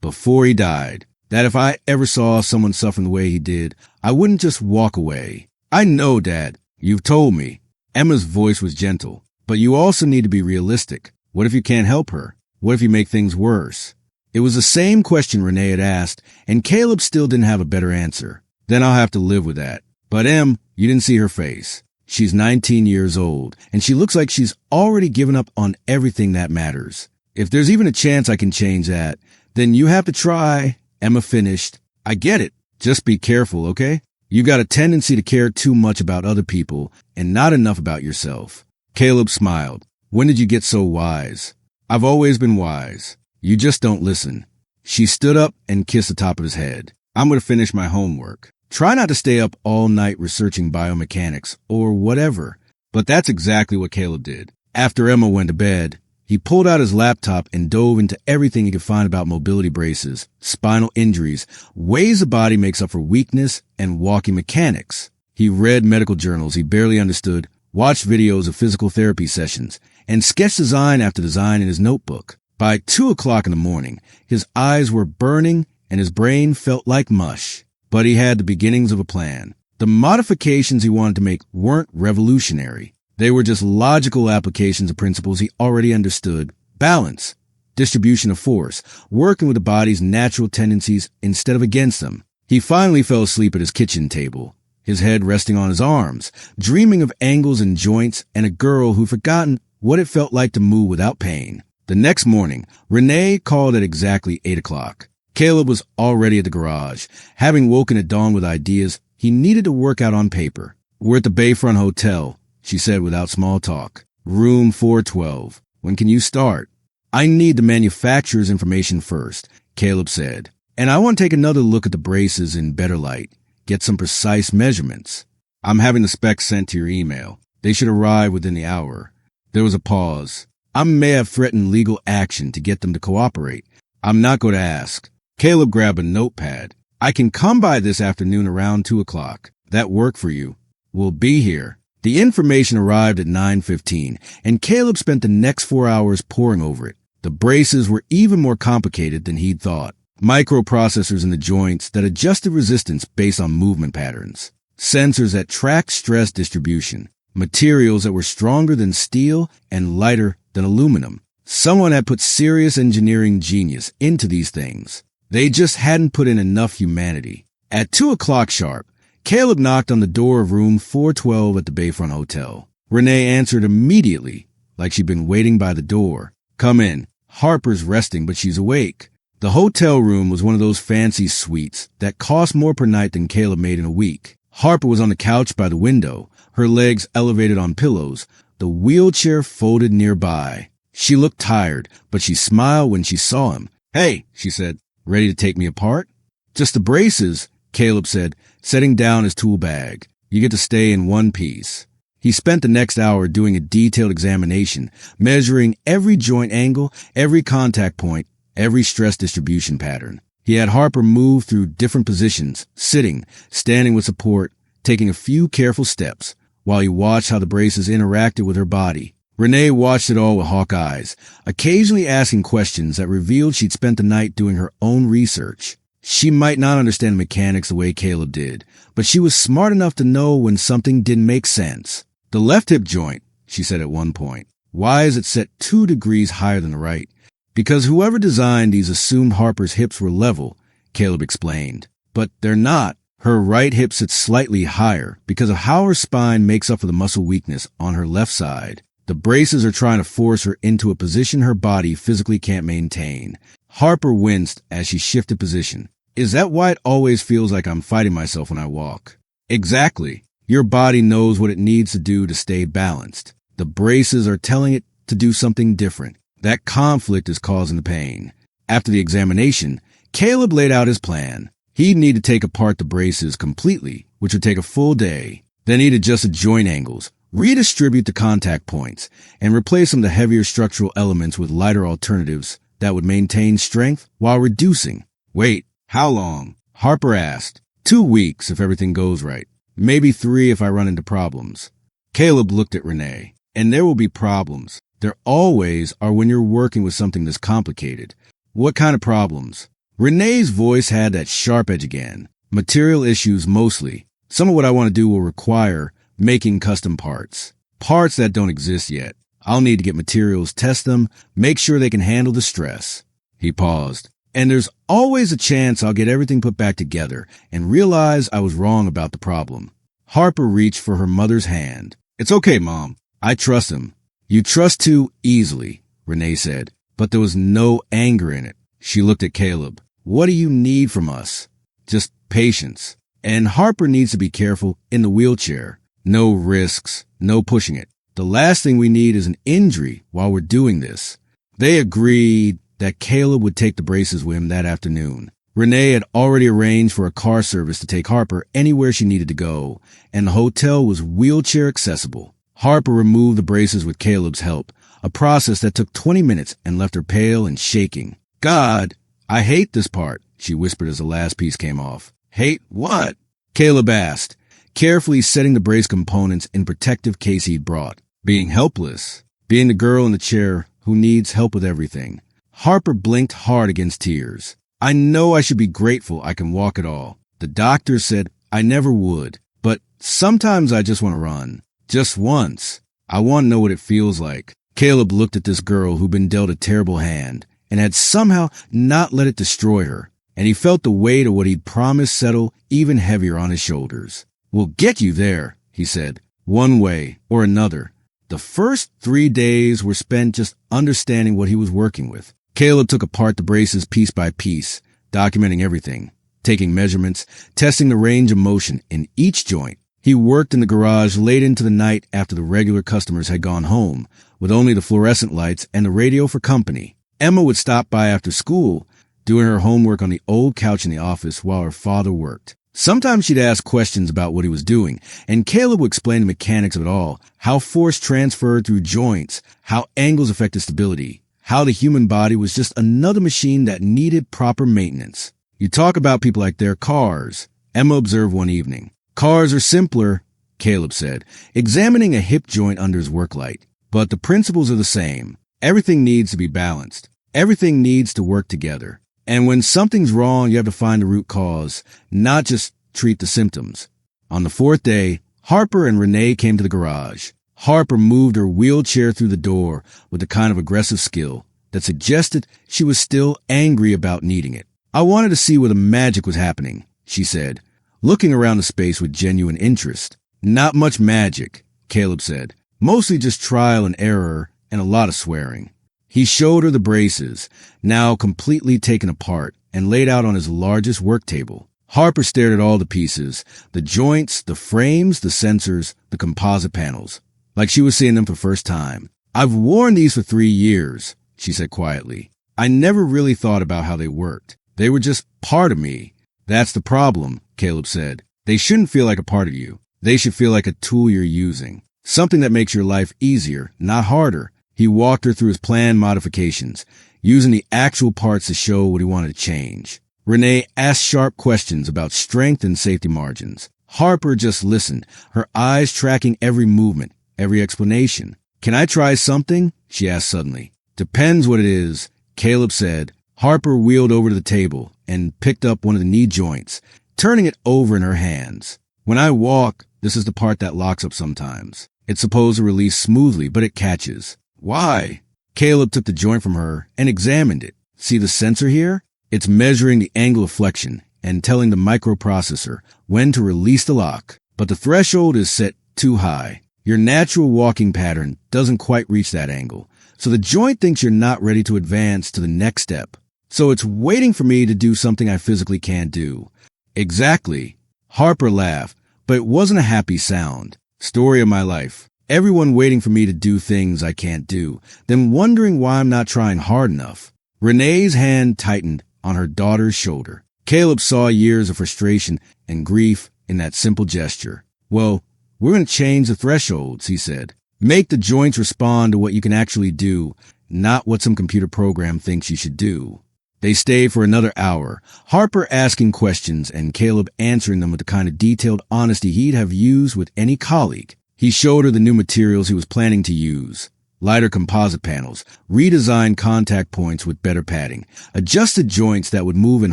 before he died, that if I ever saw someone suffering the way he did, I wouldn't just walk away." "I know, Dad. You've told me." Emma's voice was gentle. "But you also need to be realistic. What if you can't help her? What if you make things worse?" It was the same question Renee had asked, and Caleb still didn't have a better answer. "Then I'll have to live with that." "But Em, you didn't see her face." She's 19 years old, and she looks like she's already given up on everything that matters. If there's even a chance I can change that, then you have to try. Emma finished. I get it. Just be careful, okay? You got a tendency to care too much about other people and not enough about yourself. Caleb smiled. When did you get so wise? I've always been wise. You just don't listen. She stood up and kissed the top of his head. I'm going to finish my homework. Try not to stay up all night researching biomechanics or whatever. But that's exactly what Caleb did. After Emma went to bed, he pulled out his laptop and dove into everything he could find about mobility braces, spinal injuries, ways the body makes up for weakness, and walking mechanics. He read medical journals he barely understood, watched videos of physical therapy sessions, and sketched design after design in his notebook. By 2 o'clock in the morning, his eyes were burning and his brain felt like mush. But he had the beginnings of a plan. The modifications he wanted to make weren't revolutionary. They were just logical applications of principles he already understood. Balance, distribution of force, working with the body's natural tendencies instead of against them. He finally fell asleep at his kitchen table, his head resting on his arms, dreaming of angles and joints and a girl who'd forgotten what it felt like to move without pain. The next morning, Renee called at exactly 8 o'clock. Caleb was already at the garage. Having woken at dawn with ideas he needed to work out on paper. We're at the Bayfront Hotel, she said without small talk. Room 412. When can you start? I need the manufacturer's information first, Caleb said. And I want to take another look at the braces in better light. Get some precise measurements. I'm having the specs sent to your email. They should arrive within the hour. There was a pause. I may have threatened legal action to get them to cooperate. I'm not going to ask. Caleb grabbed a notepad. I can come by this afternoon around 2 o'clock. That work for you? We'll be here. The information arrived at 9:15, and Caleb spent the next 4 hours poring over it. The braces were even more complicated than he'd thought. Microprocessors in the joints that adjusted resistance based on movement patterns. Sensors that tracked stress distribution. Materials that were stronger than steel and lighter than aluminum. Someone had put serious engineering genius into these things. They just hadn't put in enough humanity. At 2 o'clock sharp, Caleb knocked on the door of room 412 at the Bayfront Hotel. Renee answered immediately, like she'd been waiting by the door. Come in. Harper's resting, but she's awake. The hotel room was one of those fancy suites that cost more per night than Caleb made in a week. Harper was on the couch by the window, her legs elevated on pillows, the wheelchair folded nearby. She looked tired, but she smiled when she saw him. Hey, she said, ready to take me apart? Just the braces, Caleb said, setting down his tool bag. You get to stay in one piece. He spent the next hour doing a detailed examination, measuring every joint angle, every contact point, every stress distribution pattern. He had Harper move through different positions, sitting, standing with support, taking a few careful steps, while he watched how the braces interacted with her body. Renee watched it all with hawk eyes, occasionally asking questions that revealed she'd spent the night doing her own research. She might not understand mechanics the way Caleb did, but she was smart enough to know when something didn't make sense. The left hip joint, she said at one point. Why is it set 2 degrees higher than the right? Because whoever designed these assumed Harper's hips were level, Caleb explained. But they're not. Her right hip sits slightly higher because of how her spine makes up for the muscle weakness on her left side. The braces are trying to force her into a position her body physically can't maintain. Harper winced as she shifted position. Is that why it always feels like I'm fighting myself when I walk? Exactly. Your body knows what it needs to do to stay balanced. The braces are telling it to do something different. That conflict is causing the pain. After the examination, Caleb laid out his plan. He'd need to take apart the braces completely, which would take a full day. Then he'd adjust the joint angles, redistribute the contact points, and replace some of the heavier structural elements with lighter alternatives that would maintain strength while reducing. Wait, how long? Harper asked. 2 weeks if everything goes right. Maybe 3 if I run into problems. Caleb looked at Renee. And there will be problems. There always are when you're working with something this complicated. What kind of problems? Renee's voice had that sharp edge again. Material issues mostly. Some of what I want to do will require making custom parts. Parts that don't exist yet. I'll need to get materials, test them, make sure they can handle the stress. He paused. And there's always a chance I'll get everything put back together and realize I was wrong about the problem. Harper reached for her mother's hand. It's okay, Mom. I trust him. You trust too easily, Renee said, but there was no anger in it. She looked at Caleb. What do you need from us? Just patience. And Harper needs to be careful in the wheelchair. No risks, no pushing it. The last thing we need is an injury while we're doing this. They agreed that Caleb would take the braces with him that afternoon. Renee had already arranged for a car service to take Harper anywhere she needed to go, and the hotel was wheelchair accessible. Harper removed the braces with Caleb's help, a process that took 20 minutes and left her pale and shaking. God, I hate this part, she whispered as the last piece came off. Hate what? Caleb asked, carefully setting the brace components in protective case he'd brought. Being helpless. Being the girl in the chair who needs help with everything. Harper blinked hard against tears. I know I should be grateful I can walk at all. The doctor said I never would, but sometimes I just want to run. Just once. I want to know what it feels like. Caleb looked at this girl who'd been dealt a terrible hand and had somehow not let it destroy her, and he felt the weight of what he'd promised settle even heavier on his shoulders. We'll get you there, he said, one way or another. The first 3 days were spent just understanding what he was working with. Caleb took apart the braces piece by piece, documenting everything, taking measurements, testing the range of motion in each joint. He worked in the garage late into the night after the regular customers had gone home, with only the fluorescent lights and the radio for company. Emma would stop by after school, doing her homework on the old couch in the office while her father worked. Sometimes she'd ask questions about what he was doing, and Caleb would explain the mechanics of it all, how force transferred through joints, how angles affected stability, how the human body was just another machine that needed proper maintenance. You talk about people like their cars, Emma observed one evening. Cars are simpler, Caleb said, examining a hip joint under his work light. But the principles are the same. Everything needs to be balanced. Everything needs to work together. And when something's wrong, you have to find the root cause, not just treat the symptoms. On the 4th day, Harper and Renee came to the garage. Harper moved her wheelchair through the door with a kind of aggressive skill that suggested she was still angry about needing it. I wanted to see where the magic was happening, she said, looking around the space with genuine interest. Not much magic, Caleb said. Mostly just trial and error and a lot of swearing. He showed her the braces, now completely taken apart and laid out on his largest work table. Harper stared at all the pieces, the joints, the frames, the sensors, the composite panels, like she was seeing them for the first time. I've worn these for 3 years, she said quietly. I never really thought about how they worked. They were just part of me. That's the problem, Caleb said. They shouldn't feel like a part of you. They should feel like a tool you're using. Something that makes your life easier, not harder. He walked her through his planned modifications, using the actual parts to show what he wanted to change. Renee asked sharp questions about strength and safety margins. Harper just listened, her eyes tracking every movement, every explanation. Can I try something? She asked suddenly. Depends what it is, Caleb said. Harper wheeled over to the table and picked up one of the knee joints, turning it over in her hands. When I walk, this is the part that locks up sometimes. It's supposed to release smoothly, but it catches. Why? Caleb took the joint from her and examined it. See the sensor here? It's measuring the angle of flexion and telling the microprocessor when to release the lock. But the threshold is set too high. Your natural walking pattern doesn't quite reach that angle. So the joint thinks you're not ready to advance to the next step. So it's waiting for me to do something I physically can't do. Exactly. Harper laughed, but it wasn't a happy sound. Story of my life. Everyone waiting for me to do things I can't do, then wondering why I'm not trying hard enough. Renee's hand tightened on her daughter's shoulder. Caleb saw years of frustration and grief in that simple gesture. Well, we're going to change the thresholds, he said. Make the joints respond to what you can actually do, not what some computer program thinks you should do. They stayed for another hour, Harper asking questions and Caleb answering them with the kind of detailed honesty he'd have used with any colleague. He showed her the new materials he was planning to use. Lighter composite panels, redesigned contact points with better padding, adjusted joints that would move in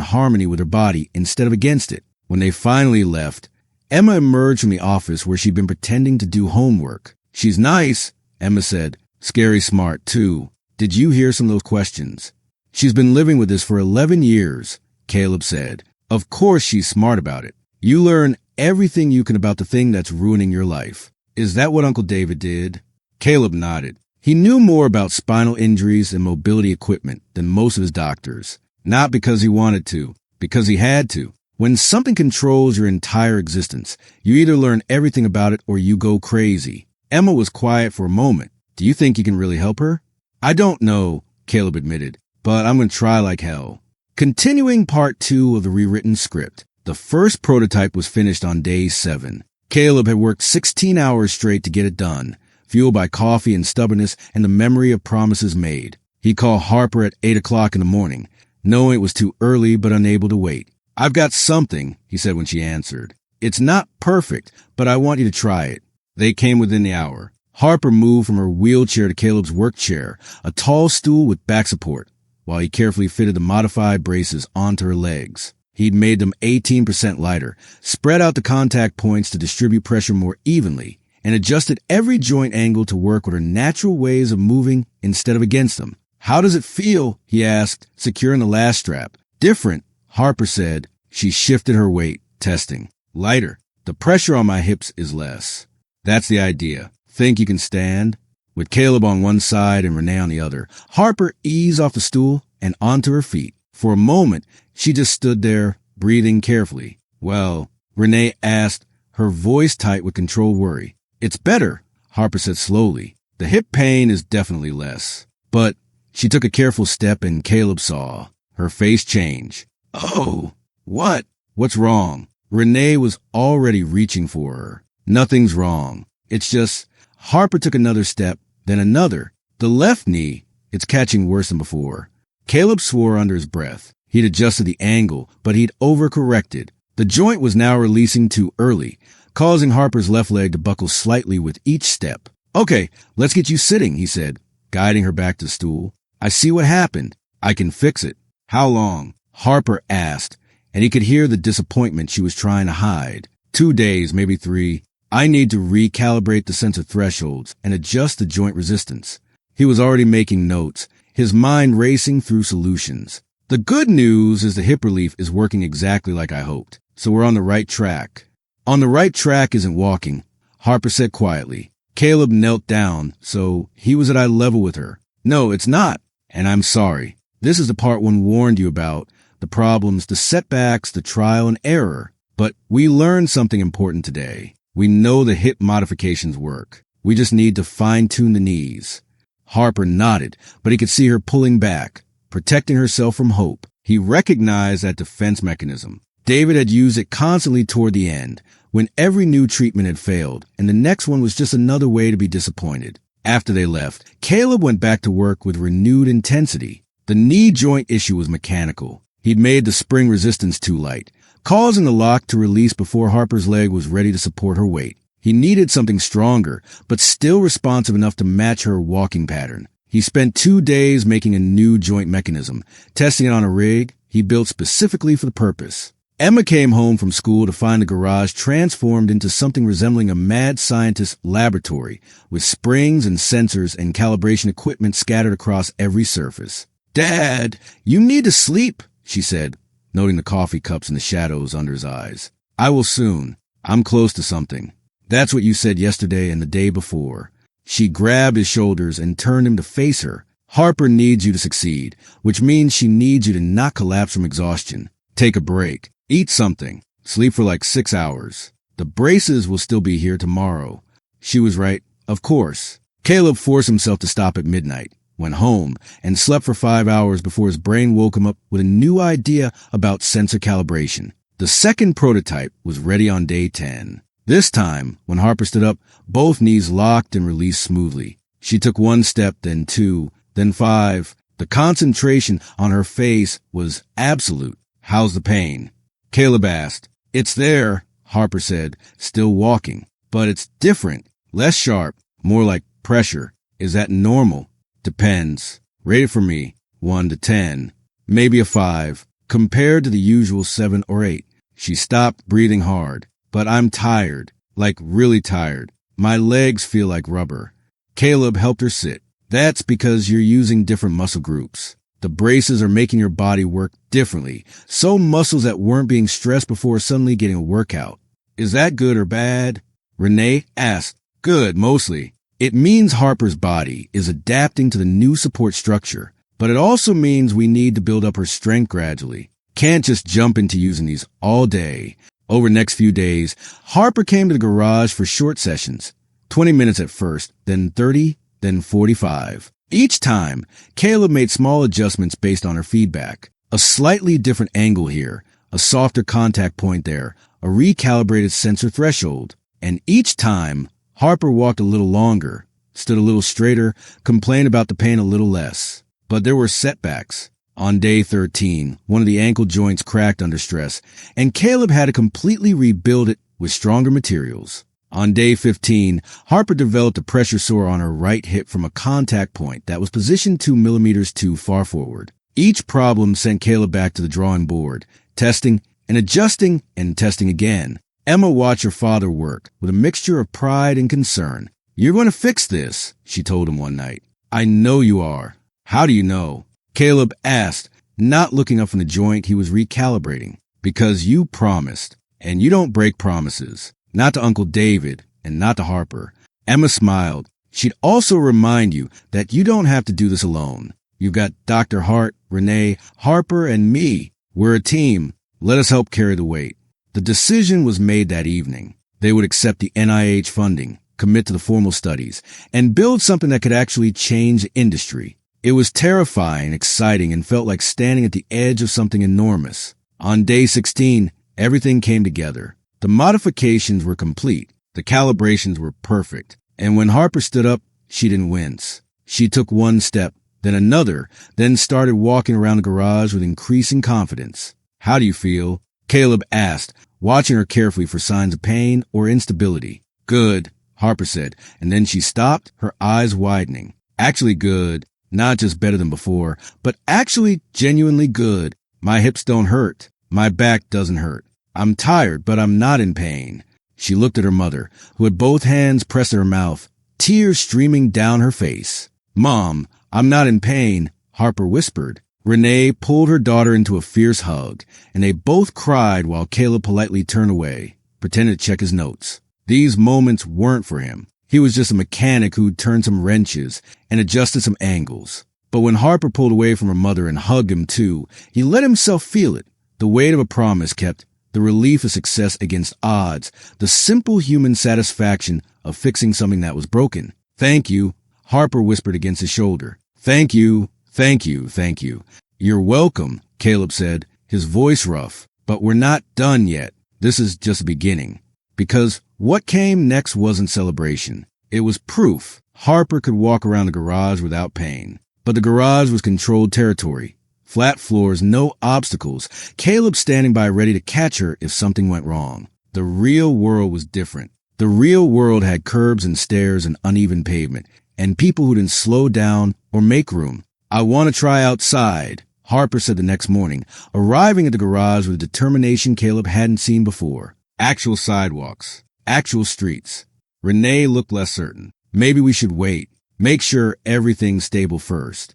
harmony with her body instead of against it. When they finally left, Emma emerged from the office where she'd been pretending to do homework. She's nice, Emma said. Scary smart, too. Did you hear some of those questions? She's been living with this for 11 years, Caleb said. Of course she's smart about it. You learn everything you can about the thing that's ruining your life. Is that what Uncle David did? Caleb nodded. He knew more about spinal injuries and mobility equipment than most of his doctors. Not because he wanted to, because he had to. When something controls your entire existence, you either learn everything about it or you go crazy. Emma was quiet for a moment. Do you think you can really help her? I don't know, Caleb admitted, but I'm going to try like hell. Continuing part 2 of the rewritten script, the first prototype was finished on day 7. Caleb had worked 16 hours straight to get it done, fueled by coffee and stubbornness and the memory of promises made. He called Harper at 8 o'clock in the morning, knowing it was too early but unable to wait. I've got something, he said when she answered. It's not perfect, but I want you to try it. They came within the hour. Harper moved from her wheelchair to Caleb's work chair, a tall stool with back support, while he carefully fitted the modified braces onto her legs. He'd made them 18% lighter, spread out the contact points to distribute pressure more evenly, and adjusted every joint angle to work with her natural ways of moving instead of against them. How does it feel? He asked, securing the last strap. Different, Harper said. She shifted her weight, testing. Lighter. The pressure on my hips is less. That's the idea. Think you can stand? With Caleb on one side and Renee on the other, Harper eased off the stool and onto her feet. For a moment, she just stood there, breathing carefully. Well, Renee asked, her voice tight with controlled worry. It's better, Harper said slowly. The hip pain is definitely less. But she took a careful step and Caleb saw her face change. Oh, what? What's wrong? Renee was already reaching for her. Nothing's wrong. It's just, Harper took another step, then another. The left knee, it's catching worse than before. Caleb swore under his breath. He'd adjusted the angle, but he'd overcorrected. The joint was now releasing too early, causing Harper's left leg to buckle slightly with each step. Okay, let's get you sitting, he said, guiding her back to the stool. I see what happened. I can fix it. How long? Harper asked, and he could hear the disappointment she was trying to hide. 2 days, maybe 3. I need to recalibrate the sensor thresholds and adjust the joint resistance. He was already making notes, his mind racing through solutions. The good news is the hip relief is working exactly like I hoped, so we're on the right track. On the right track isn't walking, Harper said quietly. Caleb knelt down, so he was at eye level with her. No, it's not, and I'm sorry. This is the part one warned you about, the problems, the setbacks, the trial and error. But we learned something important today. We know the hip modifications work. We just need to fine-tune the knees. Harper nodded, but he could see her pulling back, protecting herself from hope. He recognized that defense mechanism. David had used it constantly toward the end, when every new treatment had failed, and the next one was just another way to be disappointed. After they left, Caleb went back to work with renewed intensity. The knee joint issue was mechanical. He'd made the spring resistance too light, causing the lock to release before Harper's leg was ready to support her weight. He needed something stronger, but still responsive enough to match her walking pattern. He spent 2 days making a new joint mechanism, testing it on a rig he built specifically for the purpose. Emma came home from school to find the garage transformed into something resembling a mad scientist's laboratory, with springs and sensors and calibration equipment scattered across every surface. Dad, you need to sleep, she said, noting the coffee cups in the shadows under his eyes. I will soon. I'm close to something. That's what you said yesterday and the day before. She grabbed his shoulders and turned him to face her. Harper needs you to succeed, which means she needs you to not collapse from exhaustion. Take a break. Eat something. Sleep for like 6 hours. The braces will still be here tomorrow. She was right, of course. Caleb forced himself to stop at midnight, went home, and slept for 5 hours before his brain woke him up with a new idea about sensor calibration. The second prototype was ready on day 10. This time, when Harper stood up, both knees locked and released smoothly. She took 1 step, then 2, then 5. The concentration on her face was absolute. How's the pain? Caleb asked. It's there, Harper said, still walking. But it's different. Less sharp. More like pressure. Is that normal? Depends. Rate it for me. 1 to 10. Maybe a 5. Compared to the usual 7 or 8. She stopped, breathing hard. But I'm tired. Like really tired. My legs feel like rubber. Caleb helped her sit. That's because you're using different muscle groups. The braces are making your body work differently. So muscles that weren't being stressed before suddenly getting a workout. Is that good or bad? Renee asked. Good, mostly. It means Harper's body is adapting to the new support structure, but it also means we need to build up her strength gradually. Can't just jump into using these all day. Over the next few days, Harper came to the garage for short sessions. 20 minutes at first, then 30, then 45. Each time, Caleb made small adjustments based on her feedback. A slightly different angle here, a softer contact point there, a recalibrated sensor threshold. And each time, Harper walked a little longer, stood a little straighter, complained about the pain a little less. But there were setbacks. On day 13, one of the ankle joints cracked under stress, and Caleb had to completely rebuild it with stronger materials. On day 15, Harper developed a pressure sore on her right hip from a contact point that was positioned 2 millimeters too far forward. Each problem sent Caleb back to the drawing board, testing and adjusting and testing again. Emma watched her father work with a mixture of pride and concern. You're going to fix this, she told him one night. I know you are. How do you know? Caleb asked, not looking up from the joint he was recalibrating. Because you promised, and you don't break promises. Not to Uncle David, and not to Harper. Emma smiled. She'd also remind you that you don't have to do this alone. You've got Dr. Hart, Renee, Harper, and me. We're a team. Let us help carry the weight. The decision was made that evening. They would accept the NIH funding, commit to the formal studies, and build something that could actually change the industry. It was terrifying, exciting, and felt like standing at the edge of something enormous. On day 16, everything came together. The modifications were complete. The calibrations were perfect. And when Harper stood up, she didn't wince. She took one step, then another, then started walking around the garage with increasing confidence. How do you feel? Caleb asked, watching her carefully for signs of pain or instability. Good, Harper said, and then she stopped, her eyes widening. Actually good, not just better than before, but actually genuinely good. My hips don't hurt. My back doesn't hurt. I'm tired, but I'm not in pain. She looked at her mother, who had both hands pressed to her mouth, tears streaming down her face. Mom, I'm not in pain, Harper whispered. Renee pulled her daughter into a fierce hug, and they both cried while Caleb politely turned away, pretended to check his notes. These moments weren't for him. He was just a mechanic who'd turned some wrenches and adjusted some angles. But when Harper pulled away from her mother and hugged him too, he let himself feel it. The weight of a promise kept, the relief of success against odds, the simple human satisfaction of fixing something that was broken. Thank you, Harper whispered against his shoulder. Thank you, thank you, thank you. You're welcome, Caleb said, his voice rough. But we're not done yet. This is just the beginning. Because what came next wasn't celebration. It was proof. Harper could walk around the garage without pain. But the garage was controlled territory. Flat floors, no obstacles. Caleb standing by ready to catch her if something went wrong. The real world was different. The real world had curbs and stairs and uneven pavement, and people who didn't slow down or make room. I want to try outside, Harper said the next morning, arriving at the garage with a determination Caleb hadn't seen before. Actual sidewalks. Actual streets. Renee looked less certain. Maybe we should wait. Make sure everything's stable first.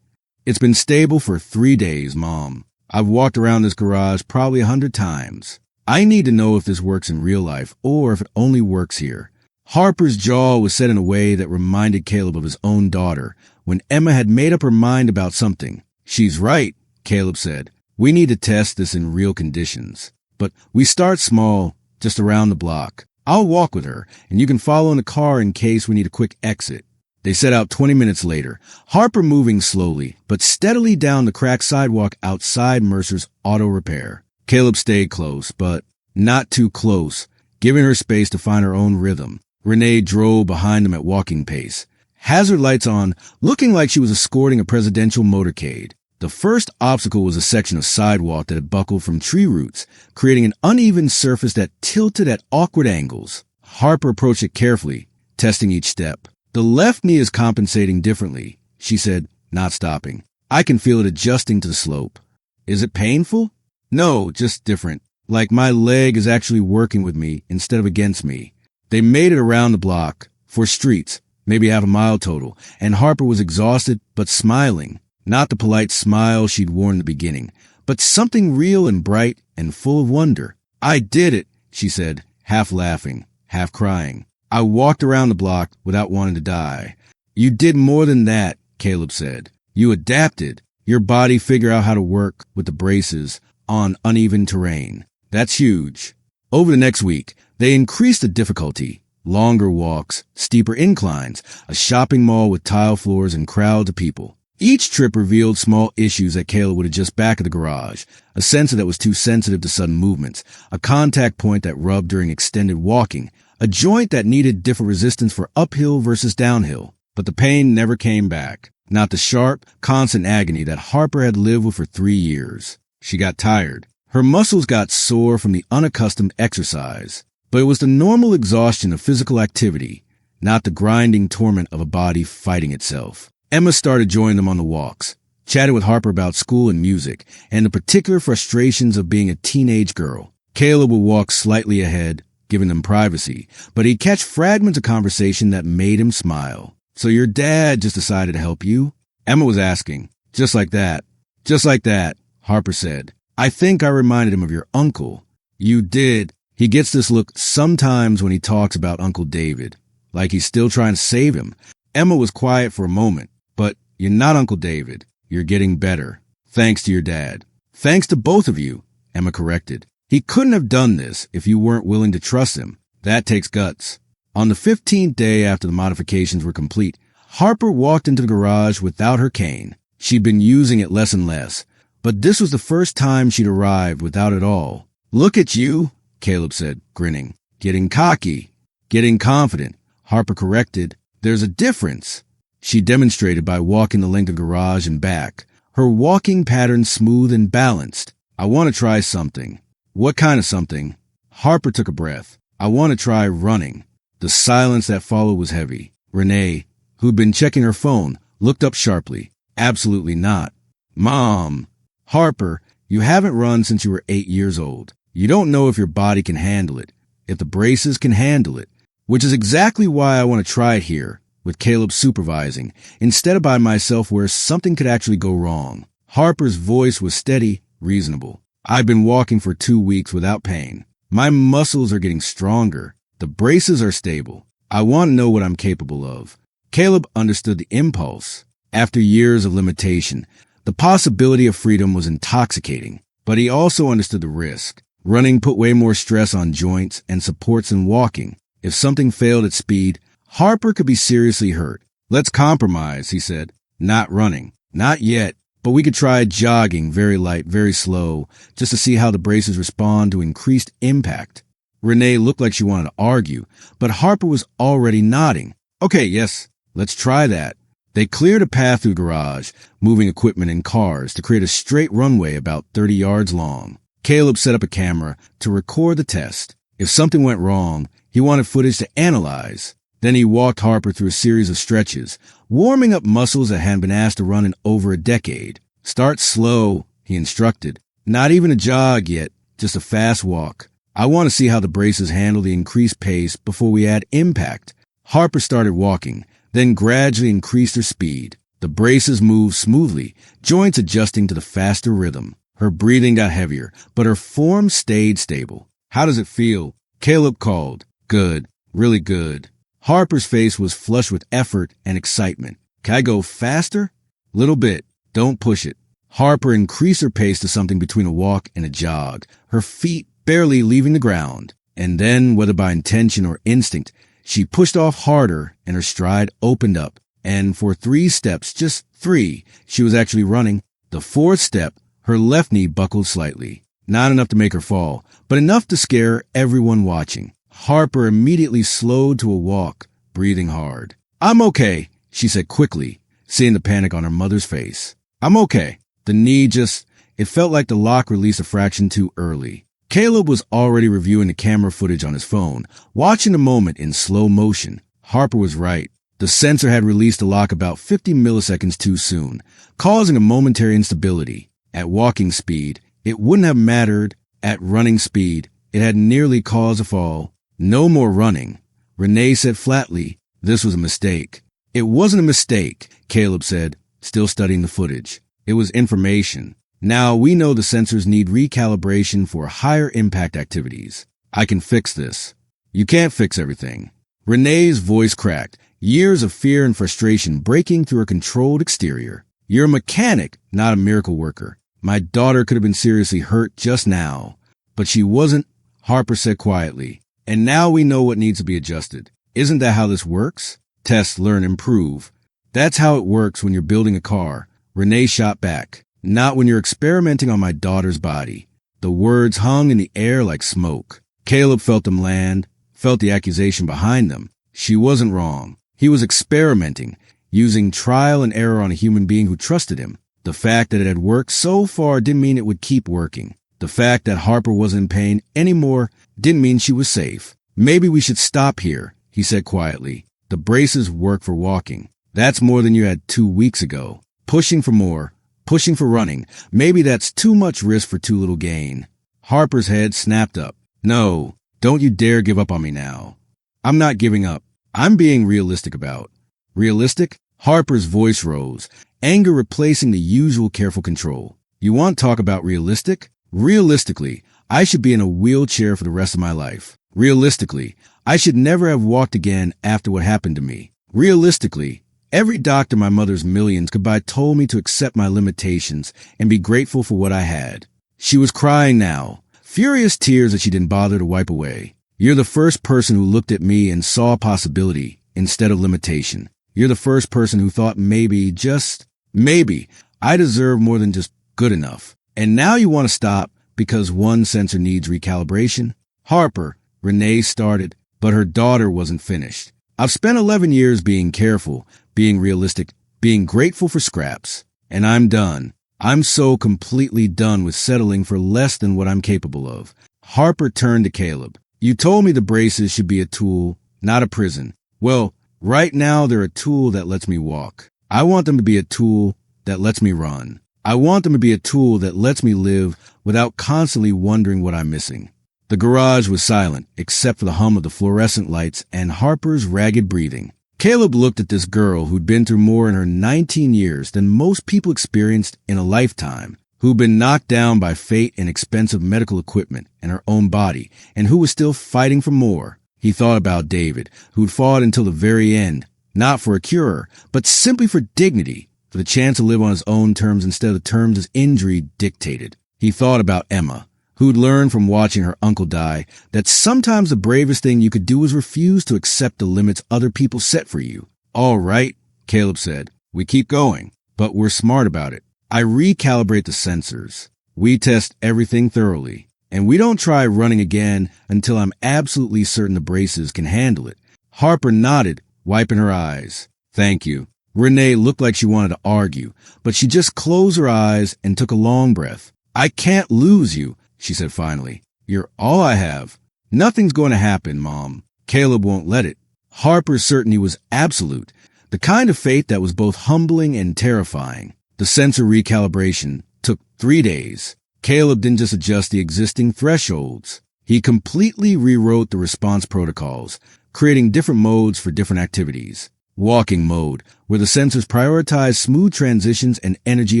It's been stable for 3 days, Mom. I've walked around this garage probably 100 times. I need to know if this works in real life or if it only works here. Harper's jaw was set in a way that reminded Caleb of his own daughter when Emma had made up her mind about something. She's right, Caleb said. We need to test this in real conditions. But we start small, just around the block. I'll walk with her, and you can follow in the car in case we need a quick exit. They set out 20 minutes later, Harper moving slowly, but steadily down the cracked sidewalk outside Mercer's auto repair. Caleb stayed close, but not too close, giving her space to find her own rhythm. Renee drove behind them at walking pace, hazard lights on, looking like she was escorting a presidential motorcade. The first obstacle was a section of sidewalk that had buckled from tree roots, creating an uneven surface that tilted at awkward angles. Harper approached it carefully, testing each step. The left knee is compensating differently, she said, not stopping. I can feel it adjusting to the slope. Is it painful? No, just different. Like my leg is actually working with me instead of against me. They made it around the block, 4 streets, maybe half a mile total, and Harper was exhausted but smiling. Not the polite smile she'd worn in the beginning, but something real and bright and full of wonder. I did it, she said, half laughing, half crying. I walked around the block without wanting to die. You did more than that, Caleb said. You adapted. Your body figured out how to work with the braces on uneven terrain. That's huge. Over the next week, they increased the difficulty. Longer walks, steeper inclines, a shopping mall with tile floors and crowds of people. Each trip revealed small issues that Caleb would adjust back at the garage. A sensor that was too sensitive to sudden movements, a contact point that rubbed during extended walking, a joint that needed different resistance for uphill versus downhill. But the pain never came back. Not the sharp, constant agony that Harper had lived with for 3 years. She got tired. Her muscles got sore from the unaccustomed exercise. But it was the normal exhaustion of physical activity, not the grinding torment of a body fighting itself. Emma started joining them on the walks, chatted with Harper about school and music, and the particular frustrations of being a teenage girl. Caleb would walk slightly ahead, giving them privacy, but he'd catch fragments of conversation that made him smile. So your dad just decided to help you? Emma was asking. Just like that. Just like that, Harper said. I think I reminded him of your uncle. You did. He gets this look sometimes when he talks about Uncle David, like he's still trying to save him. Emma was quiet for a moment. But you're not Uncle David. You're getting better. Thanks to your dad. Thanks to both of you, Emma corrected. He couldn't have done this if you weren't willing to trust him. That takes guts. On the 15th day after the modifications were complete, Harper walked into the garage without her cane. She'd been using it less and less, but this was the first time she'd arrived without it all. Look at you, Caleb said, grinning. Getting cocky. Getting confident. Harper corrected. There's a difference. She demonstrated by walking the length of the garage and back, her walking pattern smooth and balanced. I want to try something. What kind of something? Harper took a breath. I want to try running. The silence that followed was heavy. Renee, who'd been checking her phone, looked up sharply. Absolutely not. Mom. Harper, you haven't run since you were 8 years old. You don't know if your body can handle it, if the braces can handle it, which is exactly why I want to try it here, with Caleb supervising, instead of by myself where something could actually go wrong. Harper's voice was steady, reasonable. I've been walking for 2 weeks without pain. My muscles are getting stronger. The braces are stable. I want to know what I'm capable of. Caleb understood the impulse. After years of limitation, the possibility of freedom was intoxicating, but he also understood the risk. Running put way more stress on joints and supports than walking. If something failed at speed, Harper could be seriously hurt. Let's compromise, he said. Not running. Not yet, but we could try jogging, very light, very slow, just to see how the braces respond to increased impact. Renee looked like she wanted to argue, but Harper was already nodding. Okay, yes, let's try that. They cleared a path through the garage, moving equipment and cars to create a straight runway about 30 yards long. Caleb set up a camera to record the test. If something went wrong, he wanted footage to analyze. Then he walked Harper through a series of stretches, warming up muscles that hadn't been asked to run in over a decade. Start slow, he instructed. Not even a jog yet, just a fast walk. I want to see how the braces handle the increased pace before we add impact. Harper started walking, then gradually increased her speed. The braces moved smoothly, joints adjusting to the faster rhythm. Her breathing got heavier, but her form stayed stable. How does it feel? Caleb called. Good, really good. Harper's face was flushed with effort and excitement. Can I go faster? Little bit. Don't push it. Harper increased her pace to something between a walk and a jog, her feet barely leaving the ground. And then, whether by intention or instinct, she pushed off harder and her stride opened up. And for 3 steps, just 3, she was actually running. The 4th step, her left knee buckled slightly. Not enough to make her fall, but enough to scare everyone watching. Harper immediately slowed to a walk, breathing hard. I'm okay, she said quickly, seeing the panic on her mother's face. I'm okay. The knee it felt like the lock released a fraction too early. Caleb was already reviewing the camera footage on his phone, watching the moment in slow motion. Harper was right. The sensor had released the lock about 50 milliseconds too soon, causing a momentary instability. At walking speed, it wouldn't have mattered. At running speed, it had nearly caused a fall. No more running. Renee said flatly, this was a mistake. It wasn't a mistake, Caleb said, still studying the footage. It was information. Now we know the sensors need recalibration for higher impact activities. I can fix this. You can't fix everything. Renee's voice cracked, years of fear and frustration breaking through her controlled exterior. You're a mechanic, not a miracle worker. My daughter could have been seriously hurt just now. But she wasn't, Harper said quietly. And now we know what needs to be adjusted. Isn't that how this works? Test, learn, improve. That's how it works when you're building a car. Renee shot back. Not when you're experimenting on my daughter's body. The words hung in the air like smoke. Caleb felt them land, felt the accusation behind them. She wasn't wrong. He was experimenting, using trial and error on a human being who trusted him. The fact that it had worked so far didn't mean it would keep working. The fact that Harper wasn't in pain anymore didn't mean she was safe. Maybe we should stop here, he said quietly. The braces work for walking. That's more than you had 2 weeks ago. Pushing for more, pushing for running. Maybe that's too much risk for too little gain. Harper's head snapped up. No, don't you dare give up on me now. I'm not giving up. I'm being realistic about. Realistic? Harper's voice rose, anger replacing the usual careful control. You want to talk about realistic? Realistically, I should be in a wheelchair for the rest of my life. Realistically, I should never have walked again after what happened to me. Realistically, every doctor my mother's millions could buy told me to accept my limitations and be grateful for what I had. She was crying now, furious tears that she didn't bother to wipe away. You're the first person who looked at me and saw possibility instead of limitation. You're the first person who thought maybe, just maybe, I deserve more than just good enough. And now you want to stop because one sensor needs recalibration? Harper, Renee started, but her daughter wasn't finished. I've spent 11 years being careful, being realistic, being grateful for scraps. And I'm done. I'm so completely done with settling for less than what I'm capable of. Harper turned to Caleb. You told me the braces should be a tool, not a prison. Well, right now they're a tool that lets me walk. I want them to be a tool that lets me run. I want them to be a tool that lets me live without constantly wondering what I'm missing. The garage was silent, except for the hum of the fluorescent lights and Harper's ragged breathing. Caleb looked at this girl who'd been through more in her 19 years than most people experienced in a lifetime, who'd been knocked down by fate and expensive medical equipment and her own body, and who was still fighting for more. He thought about David, who'd fought until the very end, not for a cure, but simply for dignity, for the chance to live on his own terms instead of the terms his injury dictated. He thought about Emma, who'd learned from watching her uncle die that sometimes the bravest thing you could do is refuse to accept the limits other people set for you. All right, Caleb said. We keep going, but we're smart about it. I recalibrate the sensors. We test everything thoroughly, and we don't try running again until I'm absolutely certain the braces can handle it. Harper nodded, wiping her eyes. Thank you. Renee looked like she wanted to argue, but she just closed her eyes and took a long breath. I can't lose you, she said finally. You're all I have. Nothing's going to happen, Mom. Caleb won't let it. Harper's certainty was absolute, the kind of faith that was both humbling and terrifying. The sensor recalibration took 3 days. Caleb didn't just adjust the existing thresholds. He completely rewrote the response protocols, creating different modes for different activities. Walking mode, where the sensors prioritize smooth transitions and energy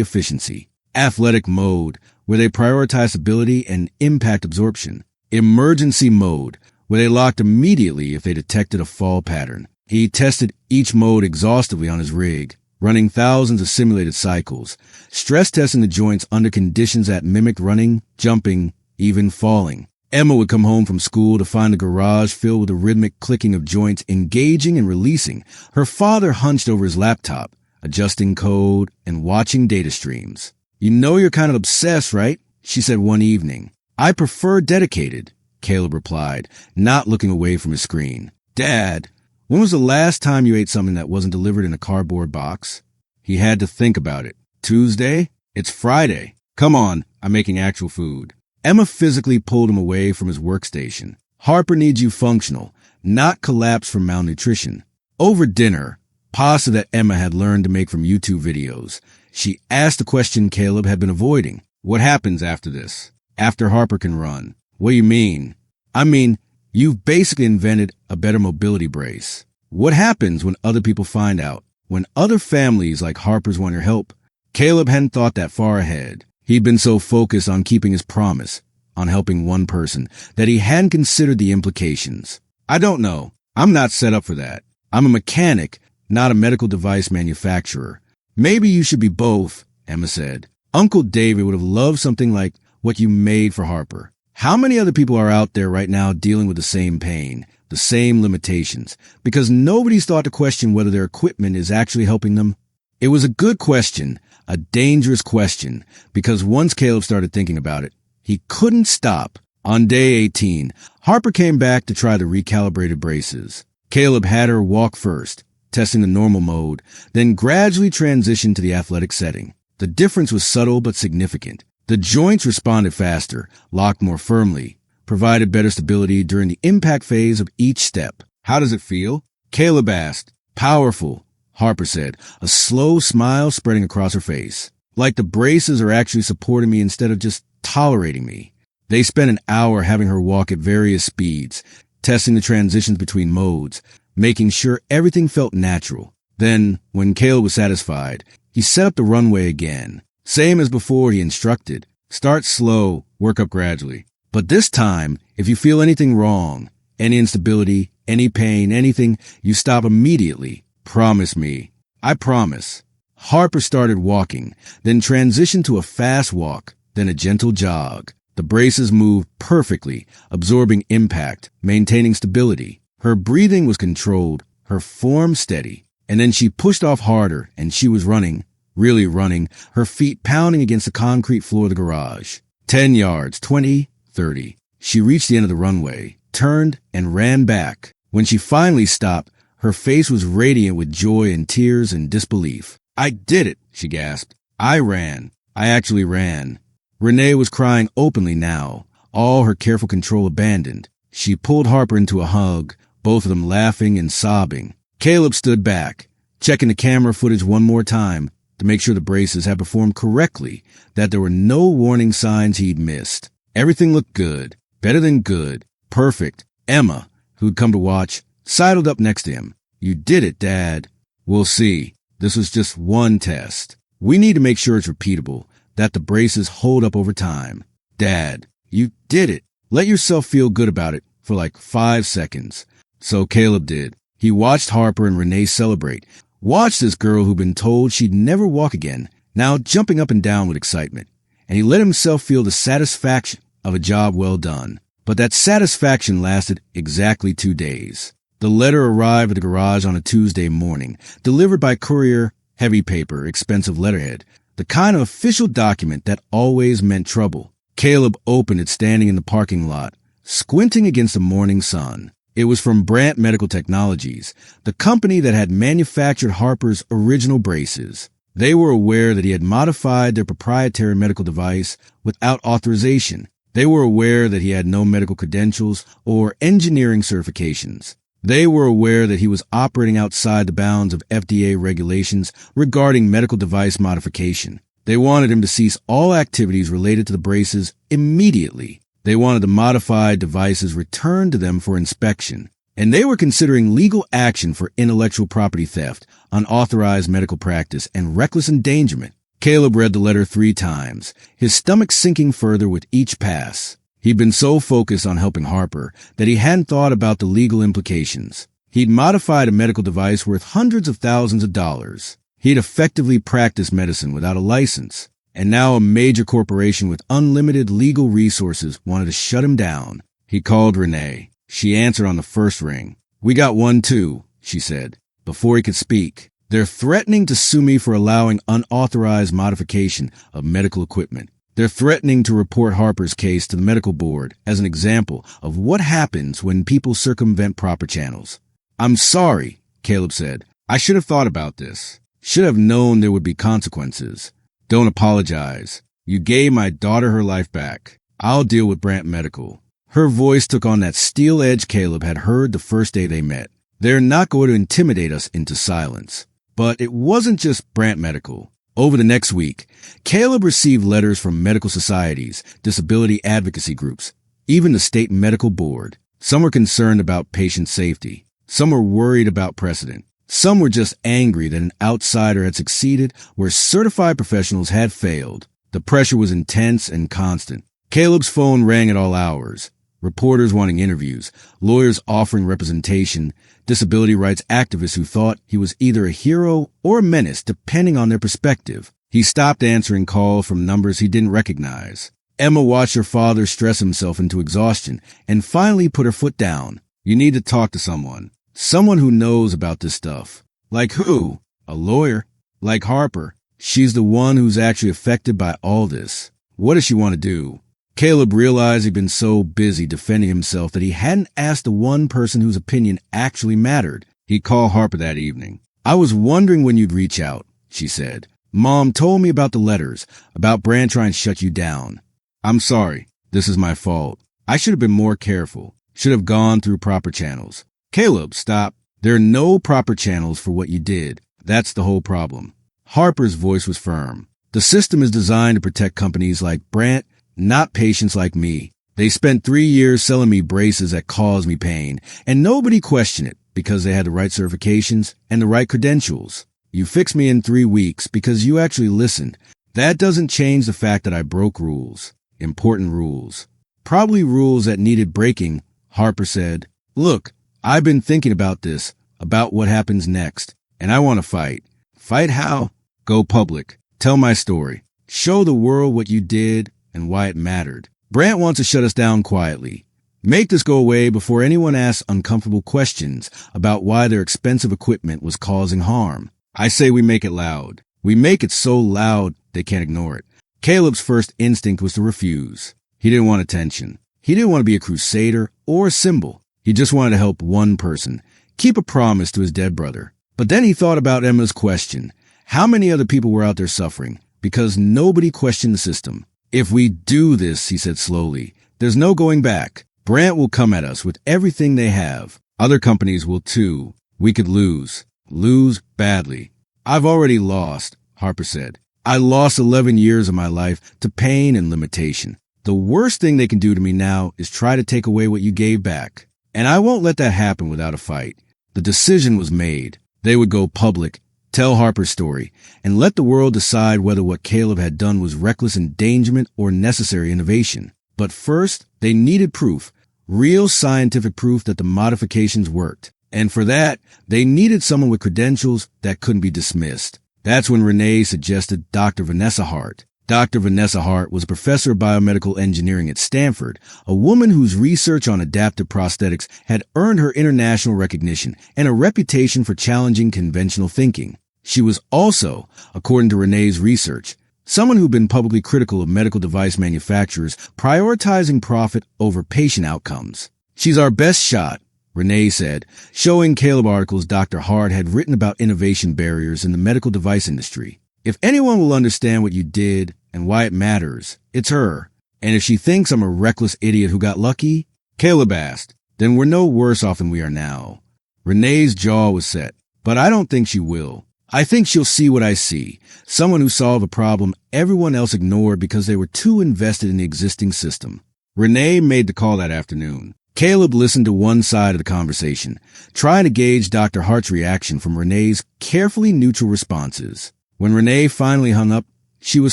efficiency. Athletic mode, where they prioritize ability and impact absorption. Emergency mode, where they locked immediately if they detected a fall pattern. He tested each mode exhaustively on his rig, running thousands of simulated cycles, stress testing the joints under conditions that mimicked running, jumping, even falling. Emma would come home from school to find the garage filled with the rhythmic clicking of joints engaging and releasing. Her father hunched over his laptop, adjusting code and watching data streams. You know you're kind of obsessed, right? She said one evening. I prefer dedicated, Caleb replied, not looking away from his screen. Dad, when was the last time you ate something that wasn't delivered in a cardboard box? He had to think about it. Tuesday? It's Friday. Come on, I'm making actual food. Emma physically pulled him away from his workstation. Harper needs you functional, not collapse from malnutrition. Over dinner, pasta that Emma had learned to make from YouTube videos, she asked the question Caleb had been avoiding. What happens after this? After Harper can run? What do you mean? I mean, you've basically invented a better mobility brace. What happens when other people find out? When other families like Harper's want your help? Caleb hadn't thought that far ahead. He'd been so focused on keeping his promise, on helping one person, that he hadn't considered the implications. I don't know. I'm not set up for that. I'm a mechanic, not a medical device manufacturer. Maybe you should be both, Emma said. Uncle David would have loved something like what you made for Harper. How many other people are out there right now dealing with the same pain, the same limitations, because nobody's thought to question whether their equipment is actually helping them? It was a good question, a dangerous question, because once Caleb started thinking about it, he couldn't stop. On day 18, Harper came back to try the recalibrated braces. Caleb had her walk first, testing the normal mode, then gradually transitioned to the athletic setting. The difference was subtle but significant. The joints responded faster, locked more firmly, provided better stability during the impact phase of each step. How does it feel? Caleb asked. Powerful, Harper said, a slow smile spreading across her face. Like the braces are actually supporting me instead of just tolerating me. They spent an hour having her walk at various speeds, testing the transitions between modes, making sure everything felt natural. Then, when Caleb was satisfied, he set up the runway again. Same as before, he instructed. Start slow, work up gradually. But this time, if you feel anything wrong, any instability, any pain, anything, you stop immediately. Promise me. I promise. Harper started walking, then transitioned to a fast walk, then a gentle jog. The braces moved perfectly, absorbing impact, maintaining stability. Her breathing was controlled, her form steady. And then she pushed off harder, and she was running, really running, her feet pounding against the concrete floor of the garage. 10 yards, 20, 30. She reached the end of the runway, turned, and ran back. When she finally stopped, her face was radiant with joy and tears and disbelief. I did it, she gasped. I ran. I actually ran. Renee was crying openly now, all her careful control abandoned. She pulled Harper into a hug, both of them laughing and sobbing. Caleb stood back, checking the camera footage one more time to make sure the braces had performed correctly, that there were no warning signs he'd missed. Everything looked good, better than good, perfect. Emma, who'd come to watch, sidled up next to him. You did it, Dad. We'll see. This was just one test. We need to make sure it's repeatable, that the braces hold up over time. Dad, you did it. Let yourself feel good about it for like 5 seconds. So Caleb did. He watched Harper and Renee celebrate, watched this girl who'd been told she'd never walk again, now jumping up and down with excitement. And he let himself feel the satisfaction of a job well done. But that satisfaction lasted exactly 2 days. The letter arrived at the garage on a Tuesday morning, delivered by courier, heavy paper, expensive letterhead, the kind of official document that always meant trouble. Caleb opened it standing in the parking lot, squinting against the morning sun. It was from Brandt Medical Technologies, the company that had manufactured Harper's original braces. They were aware that he had modified their proprietary medical device without authorization. They were aware that he had no medical credentials or engineering certifications. They were aware that he was operating outside the bounds of FDA regulations regarding medical device modification. They wanted him to cease all activities related to the braces immediately. They wanted the modified devices returned to them for inspection. And they were considering legal action for intellectual property theft, unauthorized medical practice, and reckless endangerment. Caleb read the letter 3 times, his stomach sinking further with each pass. He'd been so focused on helping Harper that he hadn't thought about the legal implications. He'd modified a medical device worth hundreds of thousands of dollars. He'd effectively practiced medicine without a license. And now a major corporation with unlimited legal resources wanted to shut him down. He called Renee. She answered on the first ring. We got one too, she said, before he could speak. They're threatening to sue me for allowing unauthorized modification of medical equipment. They're threatening to report Harper's case to the medical board as an example of what happens when people circumvent proper channels. I'm sorry, Caleb said. I should have thought about this. Should have known there would be consequences. Don't apologize. You gave my daughter her life back. I'll deal with Brandt Medical. Her voice took on that steel edge Caleb had heard the first day they met. They're not going to intimidate us into silence. But it wasn't just Brandt Medical. Over the next week, Caleb received letters from medical societies, disability advocacy groups, even the state medical board. Some were concerned about patient safety. Some were worried about precedent. Some were just angry that an outsider had succeeded where certified professionals had failed. The pressure was intense and constant. Caleb's phone rang at all hours. reporters wanting interviews, lawyers offering representation, disability rights activists who thought he was either a hero or a menace depending on their perspective. He stopped answering calls from numbers he didn't recognize. Emma watched her father stress himself into exhaustion and finally put her foot down. You need to talk to someone. Someone who knows about this stuff. Like who? A lawyer. Like Harper. She's the one who's actually affected by all this. What does she want to do? Caleb realized he'd been so busy defending himself that he hadn't asked the one person whose opinion actually mattered. He'd call Harper that evening. I was wondering when you'd reach out, she said. Mom told me about the letters, about Brand trying to shut you down. I'm sorry. This is my fault. I should have been more careful. Should have gone through proper channels. Caleb, stop. There are no proper channels for what you did. That's the whole problem. Harper's voice was firm. The system is designed to protect companies like Brandt, not patients like me. They spent 3 years selling me braces that caused me pain, and nobody questioned it because they had the right certifications and the right credentials. You fixed me in 3 weeks because you actually listened. That doesn't change the fact that I broke rules. Important rules. Probably rules that needed breaking, Harper said. Look, I've been thinking about this, about what happens next, and I want to fight. Fight how? Go public. Tell my story. Show the world what you did and why it mattered. Brandt wants to shut us down quietly. Make this go away before anyone asks uncomfortable questions about why their expensive equipment was causing harm. I say we make it loud. We make it so loud they can't ignore it. Caleb's first instinct was to refuse. He didn't want attention. He didn't want to be a crusader or a symbol. He just wanted to help one person, keep a promise to his dead brother. But then he thought about Emma's question. How many other people were out there suffering? Because nobody questioned the system. If we do this, he said slowly, there's no going back. Brandt will come at us with everything they have. Other companies will too. We could lose. Lose badly. I've already lost, Harper said. I lost 11 years of my life to pain and limitation. The worst thing they can do to me now is try to take away what you gave back. And I won't let that happen without a fight. The decision was made. They would go public, tell Harper's story, and let the world decide whether what Caleb had done was reckless endangerment or necessary innovation. But first, they needed proof, real scientific proof that the modifications worked. And for that, they needed someone with credentials that couldn't be dismissed. That's when Renee suggested Dr. Vanessa Hart. Dr. Vanessa Hart was a professor of biomedical engineering at Stanford, a woman whose research on adaptive prosthetics had earned her international recognition and a reputation for challenging conventional thinking. She was also, according to Renee's research, someone who'd been publicly critical of medical device manufacturers prioritizing profit over patient outcomes. She's our best shot, Renee said, showing Caleb articles Dr. Hart had written about innovation barriers in the medical device industry. If anyone will understand what you did and why it matters, it's her. And if she thinks I'm a reckless idiot who got lucky, Caleb asked, then we're no worse off than we are now. Renee's jaw was set, but I don't think she will. I think she'll see what I see, someone who solved a problem everyone else ignored because they were too invested in the existing system. Renee made the call that afternoon. Caleb listened to one side of the conversation, trying to gauge Dr. Hart's reaction from Renee's carefully neutral responses. When Renee finally hung up, she was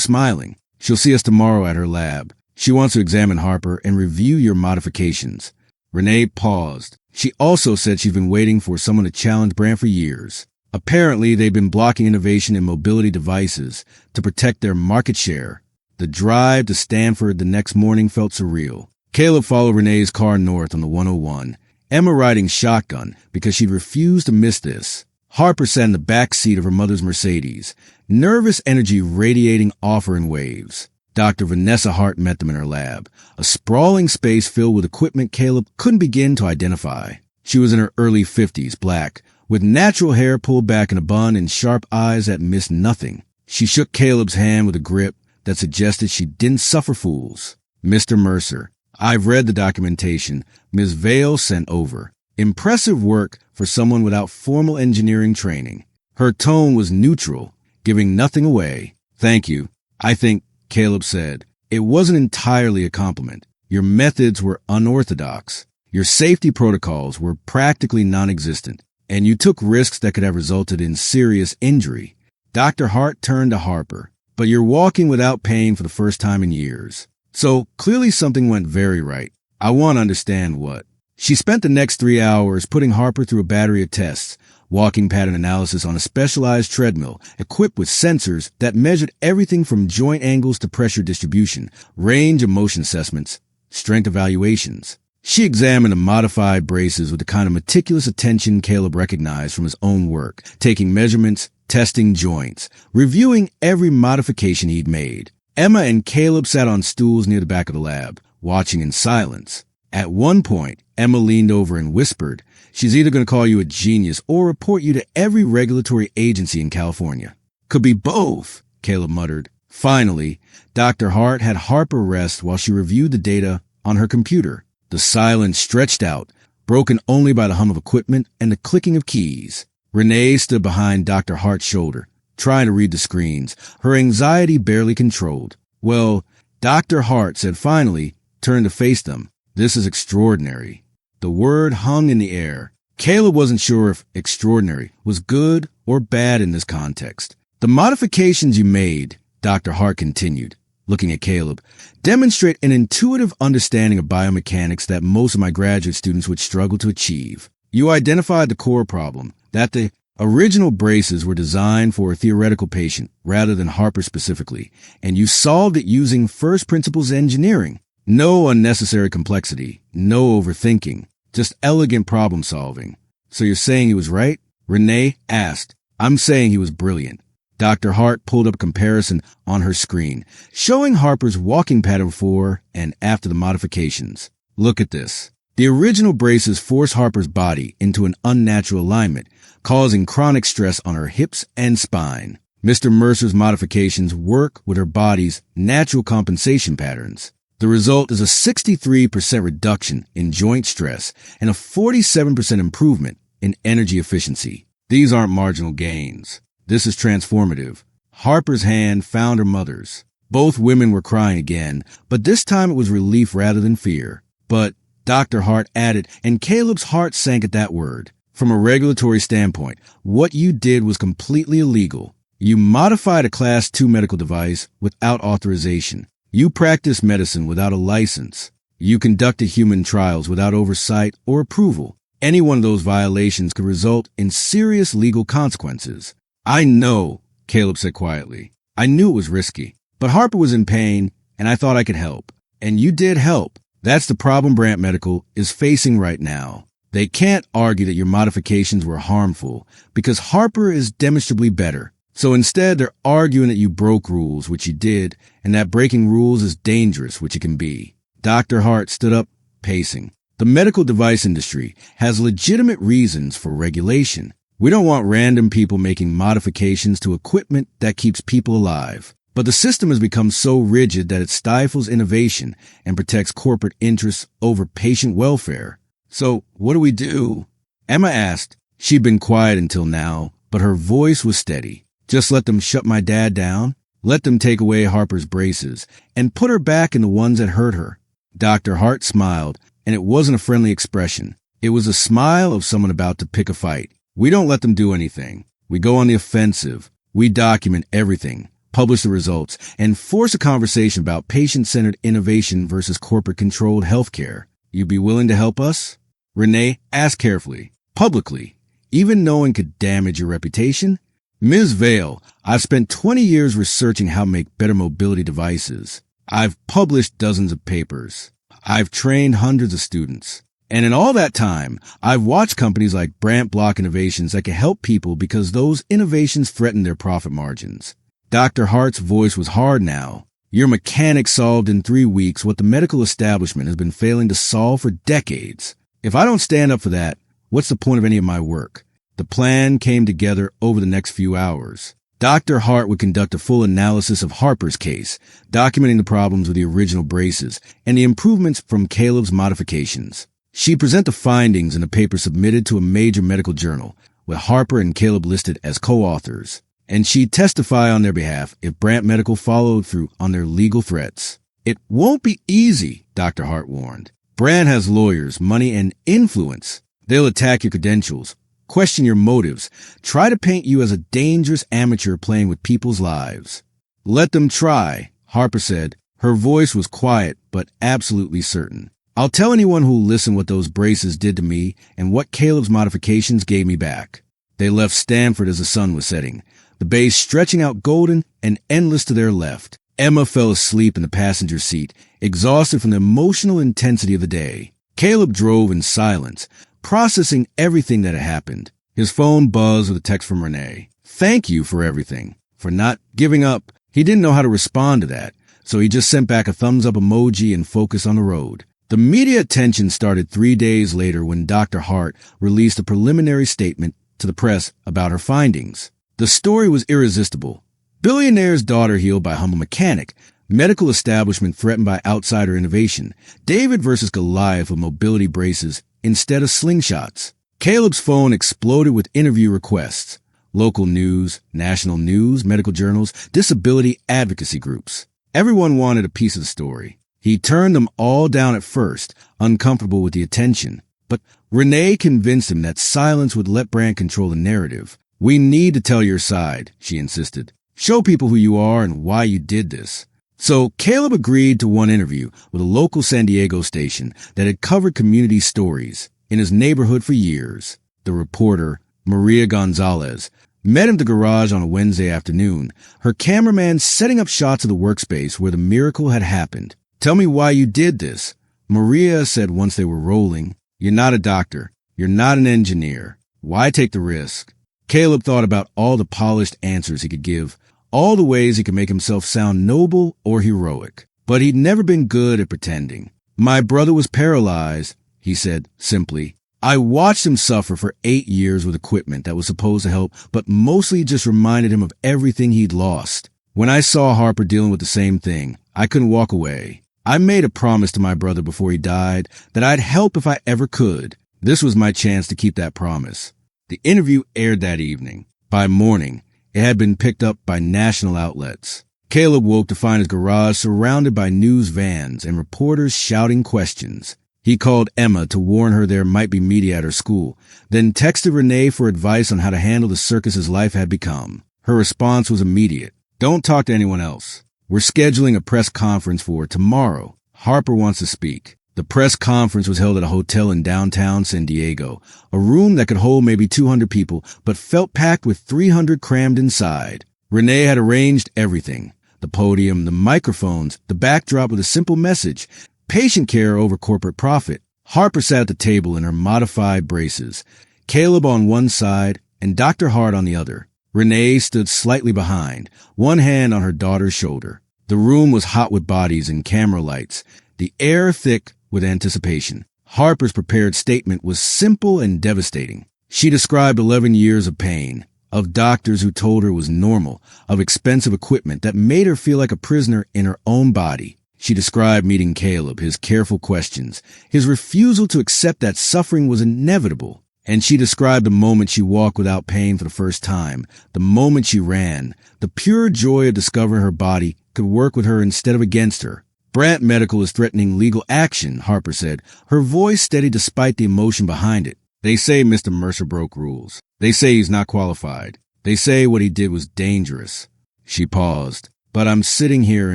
smiling. She'll see us tomorrow at her lab. She wants to examine Harper and review your modifications. Renee paused. She also said she'd been waiting for someone to challenge Brandt for years. Apparently, they'd been blocking innovation in mobility devices to protect their market share. The drive to Stanford the next morning felt surreal. Caleb followed Renee's car north on the 101, Emma riding shotgun because she'd refused to miss this. Harper sat in the back seat of her mother's Mercedes, nervous energy radiating off her in waves. Dr. Vanessa Hart met them in her lab, a sprawling space filled with equipment Caleb couldn't begin to identify. She was in her early 50s, black, with natural hair pulled back in a bun and sharp eyes that missed nothing. She shook Caleb's hand with a grip that suggested she didn't suffer fools. Mr. Mercer, I've read the documentation Ms. Vale sent over. Impressive work for someone without formal engineering training. Her tone was neutral, giving nothing away. Thank you, I think, Caleb said. It wasn't entirely a compliment. Your methods were unorthodox. Your safety protocols were practically non-existent, and you took risks that could have resulted in serious injury. Dr. Hart turned to Harper. But you're walking without pain for the first time in years. So clearly something went very right. I want to understand what. She spent the next 3 hours putting Harper through a battery of tests, walking pattern analysis on a specialized treadmill equipped with sensors that measured everything from joint angles to pressure distribution, range of motion assessments, strength evaluations. She examined the modified braces with the kind of meticulous attention Caleb recognized from his own work, taking measurements, testing joints, reviewing every modification he'd made. Emma and Caleb sat on stools near the back of the lab, watching in silence. At one point, Emma leaned over and whispered, "She's either going to call you a genius or report you to every regulatory agency in California." "Could be both," Caleb muttered. Finally, Dr. Hart had Harper rest while she reviewed the data on her computer. The silence stretched out, broken only by the hum of equipment and the clicking of keys. Renee stood behind Dr. Hart's shoulder, trying to read the screens, her anxiety barely controlled. "Well," Dr. Hart said finally, turned to face them. "This is extraordinary." The word hung in the air. Caleb wasn't sure if extraordinary was good or bad in this context. "The modifications you made," Dr. Hart continued, looking at Caleb, "demonstrate an intuitive understanding of biomechanics that most of my graduate students would struggle to achieve. You identified the core problem, that the original braces were designed for a theoretical patient rather than Harper specifically, and you solved it using first principles engineering. No unnecessary complexity, no overthinking, just elegant problem solving." "So you're saying he was right?" Renee asked. "I'm saying he was brilliant." Dr. Hart pulled up a comparison on her screen, showing Harper's walking pattern before and after the modifications. "Look at this. The original braces force Harper's body into an unnatural alignment, causing chronic stress on her hips and spine. Mr. Mercer's modifications work with her body's natural compensation patterns. The result is a 63% reduction in joint stress and a 47% improvement in energy efficiency. These aren't marginal gains. This is transformative." Harper's hand found her mother's. Both women were crying again, but this time it was relief rather than fear. "But," Dr. Hart added, and Caleb's heart sank at that word, "from a regulatory standpoint, what you did was completely illegal. You modified a Class II medical device without authorization. You practiced medicine without a license. You conducted human trials without oversight or approval. Any one of those violations could result in serious legal consequences." "I know," Caleb said quietly. "I knew it was risky, but Harper was in pain, and I thought I could help. And you did help. That's the problem Brant Medical is facing right now. They can't argue that your modifications were harmful because Harper is demonstrably better. So instead, they're arguing that you broke rules, which you did, and that breaking rules is dangerous, which it can be." Dr. Hart stood up, pacing. "The medical device industry has legitimate reasons for regulation. We don't want random people making modifications to equipment that keeps people alive. But the system has become so rigid that it stifles innovation and protects corporate interests over patient welfare. So what do we do?" Emma asked. She'd been quiet until now, but her voice was steady. "Just let them shut my dad down? Let them take away Harper's braces and put her back in the ones that hurt her?" Dr. Hart smiled, and it wasn't a friendly expression. It was a smile of someone about to pick a fight. "We don't let them do anything. We go on the offensive. We document everything, publish the results, and force a conversation about patient-centered innovation versus corporate-controlled healthcare. You'd be willing to help us?" Renee asked carefully, publicly, even knowing could damage your reputation. "Ms. Vale, I've spent 20 years researching how to make better mobility devices. I've published dozens of papers. I've trained hundreds of students. And in all that time, I've watched companies like Brant block innovations that can help people because those innovations threaten their profit margins." Dr. Hart's voice was hard now. "Your mechanics solved in 3 weeks what the medical establishment has been failing to solve for decades. If I don't stand up for that, what's the point of any of my work?" The plan came together over the next few hours. Dr. Hart would conduct a full analysis of Harper's case, documenting the problems with the original braces and the improvements from Caleb's modifications. She'd present the findings in a paper submitted to a major medical journal, with Harper and Caleb listed as co-authors. And she'd testify on their behalf if Brant Medical followed through on their legal threats. "It won't be easy," Dr. Hart warned. "Brant has lawyers, money, and influence. They'll attack your credentials, question your motives, try to paint you as a dangerous amateur playing with people's lives." "Let them try," Harper said. Her voice was quiet but absolutely certain. I'll tell anyone who'll listen what those braces did to me and what Caleb's modifications gave me back. They left Stanford as the sun was setting, the bay stretching out golden and endless to their left. Emma fell asleep in the passenger seat, exhausted from the emotional intensity of the day. Caleb drove in silence, processing everything that had happened. His phone buzzed with a text from Renee. Thank you for everything, for not giving up. He didn't know how to respond to that, so he just sent back a thumbs-up emoji and focused on the road. The media attention started 3 days later when Dr. Hart released a preliminary statement to the press about her findings. The story was irresistible. Billionaire's daughter healed by humble mechanic, medical establishment threatened by outsider innovation, David versus Goliath with mobility braces instead of slingshots. Caleb's phone exploded with interview requests. Local news, national news, medical journals, disability advocacy groups. Everyone wanted a piece of the story. He turned them all down at first, uncomfortable with the attention. But Renee convinced him that silence would let Brandt control the narrative. We need to tell your side, she insisted. Show people who you are and why you did this. So Caleb agreed to one interview with a local San Diego station that had covered community stories in his neighborhood for years. The reporter, Maria Gonzalez, met him at the garage on a Wednesday afternoon, her cameraman setting up shots of the workspace where the miracle had happened. Tell me why you did this, Maria said once they were rolling. You're not a doctor. You're not an engineer. Why take the risk? Caleb thought about all the polished answers he could give, all the ways he could make himself sound noble or heroic. But he'd never been good at pretending. My brother was paralyzed, he said simply. I watched him suffer for 8 years with equipment that was supposed to help, but mostly just reminded him of everything he'd lost. When I saw Harper dealing with the same thing, I couldn't walk away. I made a promise to my brother before he died that I'd help if I ever could. This was my chance to keep that promise. The interview aired that evening. By morning, it had been picked up by national outlets. Caleb woke to find his garage surrounded by news vans and reporters shouting questions. He called Emma to warn her there might be media at her school, then texted Renee for advice on how to handle the circus his life had become. Her response was immediate. Don't talk to anyone else. We're scheduling a press conference for tomorrow. Harper wants to speak. The press conference was held at a hotel in downtown San Diego, a room that could hold maybe 200 people, but felt packed with 300 crammed inside. Renee had arranged everything. The podium, the microphones, the backdrop with a simple message. Patient care over corporate profit. Harper sat at the table in her modified braces. Caleb on one side and Dr. Hart on the other. Renee stood slightly behind, one hand on her daughter's shoulder. The room was hot with bodies and camera lights, the air thick with anticipation. Harper's prepared statement was simple and devastating. She described 11 years of pain, of doctors who told her it was normal, of expensive equipment that made her feel like a prisoner in her own body. She described meeting Caleb, his careful questions, his refusal to accept that suffering was inevitable. And she described the moment she walked without pain for the first time, the moment she ran, the pure joy of discovering her body could work with her instead of against her. Brandt Medical is threatening legal action, Harper said, her voice steady despite the emotion behind it. They say Mr. Mercer broke rules. They say he's not qualified. They say what he did was dangerous. She paused. But I'm sitting here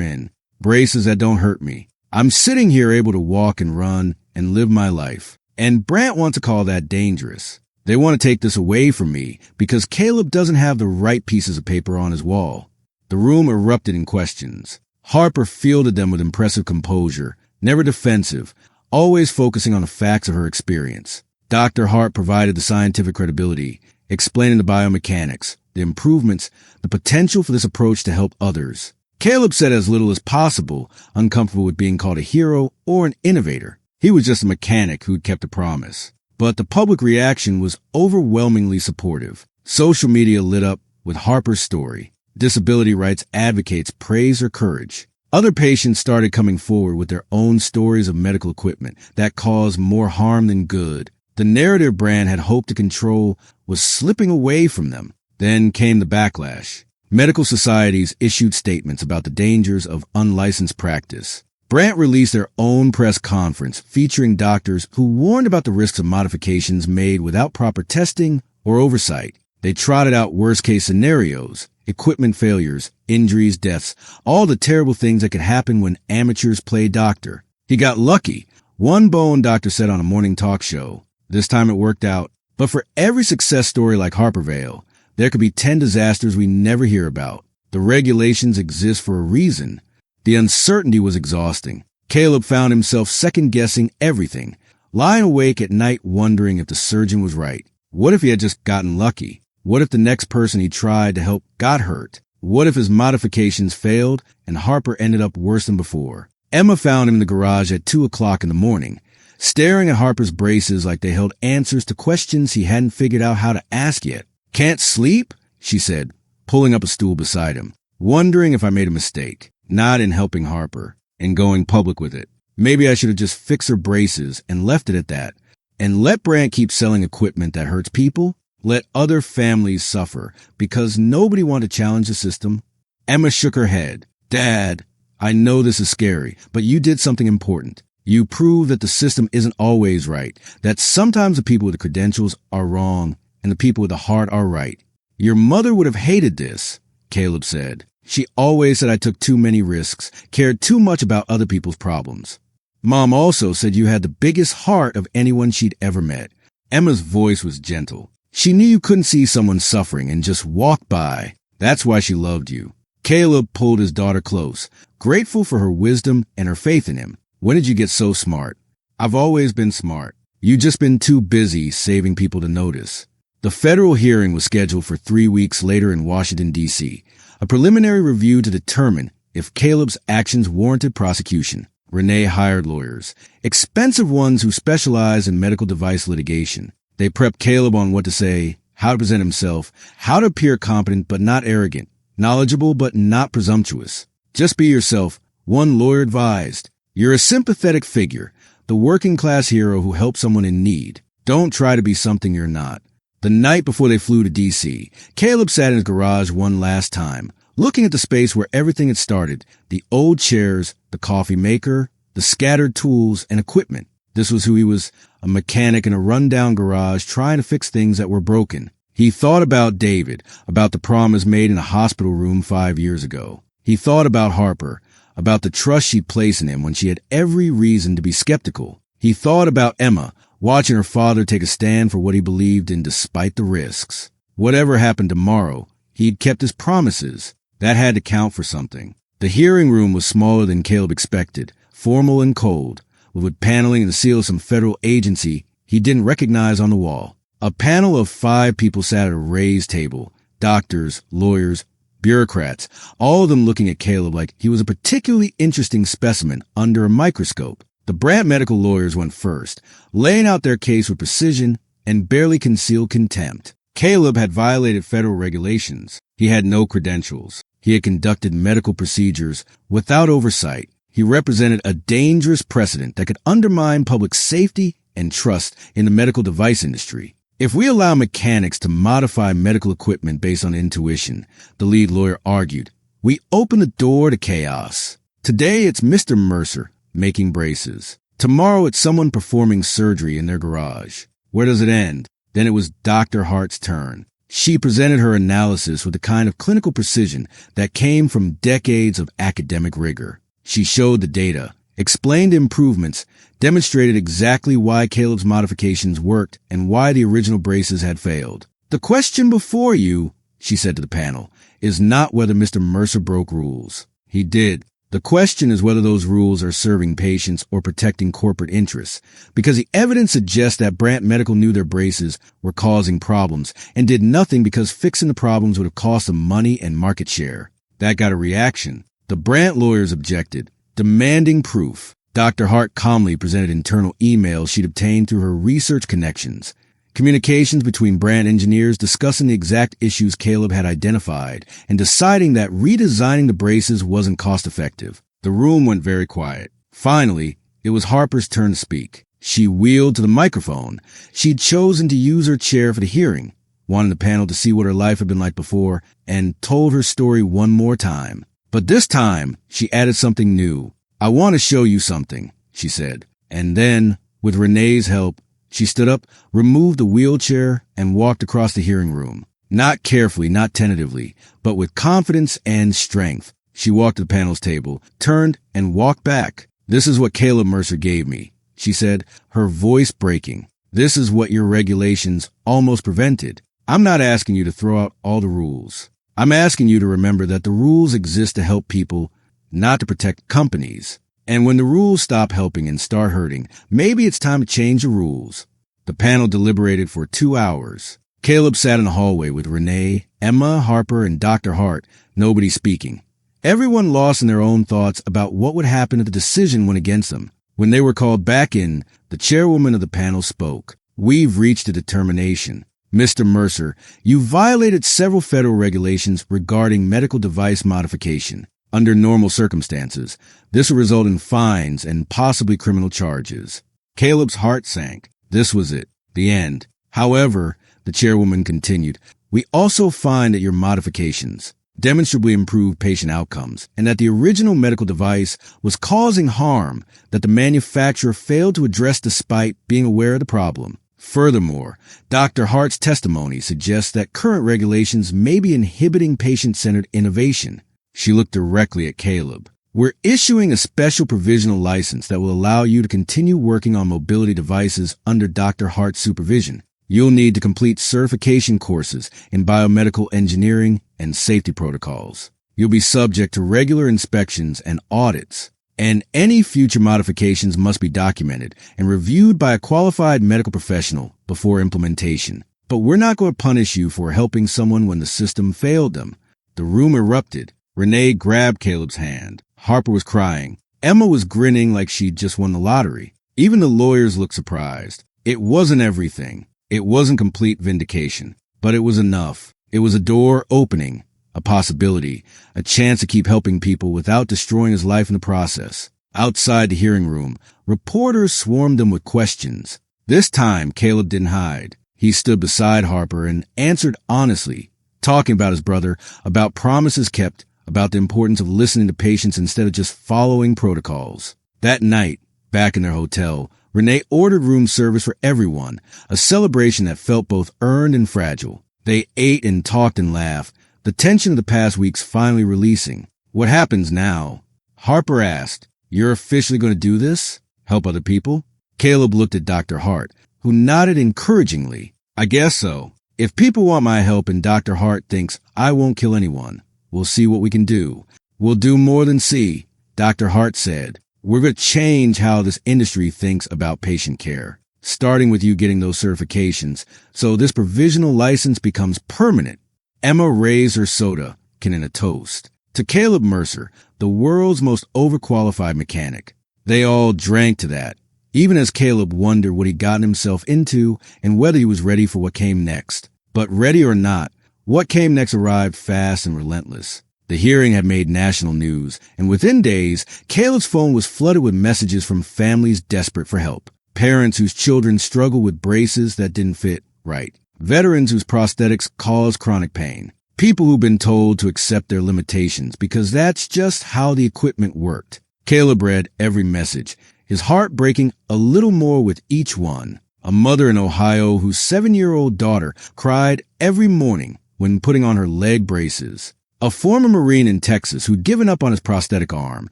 in braces that don't hurt me. I'm sitting here able to walk and run and live my life. And Brandt wants to call that dangerous. They want to take this away from me because Caleb doesn't have the right pieces of paper on his wall. The room erupted in questions. Harper fielded them with impressive composure, never defensive, always focusing on the facts of her experience. Dr. Hart provided the scientific credibility, explaining the biomechanics, the improvements, the potential for this approach to help others. Caleb said as little as possible, uncomfortable with being called a hero or an innovator. He was just a mechanic who'd kept a promise. But the public reaction was overwhelmingly supportive. Social media lit up with Harper's story. Disability rights advocates praised her courage. Other patients started coming forward with their own stories of medical equipment that caused more harm than good. The narrative Brandt had hoped to control was slipping away from them. Then came the backlash. Medical societies issued statements about the dangers of unlicensed practice. Brandt released their own press conference featuring doctors who warned about the risks of modifications made without proper testing or oversight. They trotted out worst-case scenarios, equipment failures, injuries, deaths, all the terrible things that could happen when amateurs play doctor. He got lucky. One bone, doctor said on a morning talk show. This time it worked out. But for every success story like Harpervale, there could be 10 disasters we never hear about. The regulations exist for a reason. The uncertainty was exhausting. Caleb found himself second-guessing everything, lying awake at night wondering if the surgeon was right. What if he had just gotten lucky? What if the next person he tried to help got hurt? What if his modifications failed and Harper ended up worse than before? Emma found him in the garage at 2 o'clock in the morning, staring at Harper's braces like they held answers to questions he hadn't figured out how to ask yet. "Can't sleep?" she said, pulling up a stool beside him, wondering if I made a mistake, not in helping Harper, in going public with it. Maybe I should have just fixed her braces and left it at that. And let Brandt keep selling equipment that hurts people. Let other families suffer because nobody wanted to challenge the system. Emma shook her head. "Dad, I know this is scary, but you did something important. You proved that the system isn't always right, that sometimes the people with the credentials are wrong and the people with the heart are right. Your mother would have hated this," Caleb said. "She always said I took too many risks, cared too much about other people's problems. Mom also said you had the biggest heart of anyone she'd ever met." Emma's voice was gentle. She knew you couldn't see someone suffering and just walk by. That's why she loved you. Caleb pulled his daughter close, grateful for her wisdom and her faith in him. "When did you get so smart?" "I've always been smart. You've just been too busy saving people to notice." The federal hearing was scheduled for 3 weeks later in Washington, D.C., a preliminary review to determine if Caleb's actions warranted prosecution. Renee hired lawyers, expensive ones who specialize in medical device litigation. They prepped Caleb on what to say, how to present himself, how to appear competent but not arrogant, knowledgeable but not presumptuous. "Just be yourself," one lawyer advised. "You're a sympathetic figure, the working-class hero who helps someone in need. Don't try to be something you're not." The night before they flew to D.C., Caleb sat in his garage one last time, looking at the space where everything had started, the old chairs, the coffee maker, the scattered tools and equipment. This was who he was, a mechanic in a rundown garage trying to fix things that were broken. He thought about David, about the promise made in a hospital room 5 years ago. He thought about Harper, about the trust she'd placed in him when she had every reason to be skeptical. He thought about Emma, watching her father take a stand for what he believed in despite the risks. Whatever happened tomorrow, he'd kept his promises. That had to count for something. The hearing room was smaller than Caleb expected, formal and cold, with paneling and the seal of some federal agency he didn't recognize on the wall. A panel of 5 people sat at a raised table, doctors, lawyers, bureaucrats, all of them looking at Caleb like he was a particularly interesting specimen under a microscope. The Brandt medical lawyers went first, laying out their case with precision and barely concealed contempt. Caleb had violated federal regulations. He had no credentials. He had conducted medical procedures without oversight. He represented a dangerous precedent that could undermine public safety and trust in the medical device industry. "If we allow mechanics to modify medical equipment based on intuition," the lead lawyer argued, "we open the door to chaos. Today it's Mr. Mercer making braces. Tomorrow it's someone performing surgery in their garage. Where does it end?" Then it was Dr. Hart's turn. She presented her analysis with the kind of clinical precision that came from decades of academic rigor. She showed the data, explained improvements, demonstrated exactly why Caleb's modifications worked and why the original braces had failed. "The question before you," she said to the panel, "is not whether Mr. Mercer broke rules. He did. The question is whether those rules are serving patients or protecting corporate interests, because the evidence suggests that Brandt Medical knew their braces were causing problems and did nothing because fixing the problems would have cost them money and market share." That got a reaction. The Brandt lawyers objected, demanding proof. Dr. Hart calmly presented internal emails she'd obtained through her research connections, communications between Brandt engineers discussing the exact issues Caleb had identified and deciding that redesigning the braces wasn't cost-effective. The room went very quiet. Finally, it was Harper's turn to speak. She wheeled to the microphone. She'd chosen to use her chair for the hearing, wanted the panel to see what her life had been like before, and told her story one more time. But this time, she added something new. "I want to show you something," she said. And then, with Renee's help, she stood up, removed the wheelchair, and walked across the hearing room. Not carefully, not tentatively, but with confidence and strength. She walked to the panel's table, turned, and walked back. "This is what Caleb Mercer gave me," she said, her voice breaking. This is what your regulations almost prevented. I'm not asking you to throw out all the rules. I'm asking you to remember that the rules exist to help people, not to protect companies. And when the rules stop helping and start hurting, maybe it's time to change the rules. The panel deliberated for 2 hours. Caleb sat in the hallway with Renee, Emma, Harper, and Dr. Hart, nobody speaking. Everyone lost in their own thoughts about what would happen if the decision went against them. When they were called back in, the chairwoman of the panel spoke. We've reached a determination. Mr. Mercer, you violated several federal regulations regarding medical device modification. Under normal circumstances, this will result in fines and possibly criminal charges. Caleb's heart sank. This was it. The end. However, the chairwoman continued, we also find that your modifications demonstrably improved patient outcomes and that the original medical device was causing harm that the manufacturer failed to address despite being aware of the problem. Furthermore, Dr. Hart's testimony suggests that current regulations may be inhibiting patient-centered innovation. She looked directly at Caleb. We're issuing a special provisional license that will allow you to continue working on mobility devices under Dr. Hart's supervision. You'll need to complete certification courses in biomedical engineering and safety protocols. You'll be subject to regular inspections and audits, and any future modifications must be documented and reviewed by a qualified medical professional before implementation. But we're not going to punish you for helping someone when the system failed them. The room erupted. Renee grabbed Caleb's hand. Harper was crying. Emma was grinning like she'd just won the lottery. Even the lawyers looked surprised. It wasn't everything. It wasn't complete vindication, but it was enough. It was a door opening, a possibility, a chance to keep helping people without destroying his life in the process. Outside the hearing room, reporters swarmed him with questions. This time, Caleb didn't hide. He stood beside Harper and answered honestly, talking about his brother, about promises kept, about the importance of listening to patients instead of just following protocols. That night, back in their hotel, Renee ordered room service for everyone, a celebration that felt both earned and fragile. They ate and talked and laughed, the tension of the past weeks finally releasing. What happens now? Harper asked, you're officially going to do this? Help other people? Caleb looked at Dr. Hart, who nodded encouragingly. I guess so. If people want my help and Dr. Hart thinks I won't kill anyone, we'll see what we can do. We'll do more than see, Dr. Hart said. We're going to change how this industry thinks about patient care, starting with you getting those certifications, so this provisional license becomes permanent. Emma raised her soda can in a toast. To Caleb Mercer, the world's most overqualified mechanic. They all drank to that, even as Caleb wondered what he'd gotten himself into and whether he was ready for what came next. But ready or not, what came next arrived fast and relentless. The hearing had made national news, and within days, Caleb's phone was flooded with messages from families desperate for help. Parents whose children struggled with braces that didn't fit right. Veterans whose prosthetics caused chronic pain. People who've been told to accept their limitations because that's just how the equipment worked. Caleb read every message, his heart breaking a little more with each one. A mother in Ohio whose 7-year-old daughter cried every morning when putting on her leg braces. A former Marine in Texas who'd given up on his prosthetic arm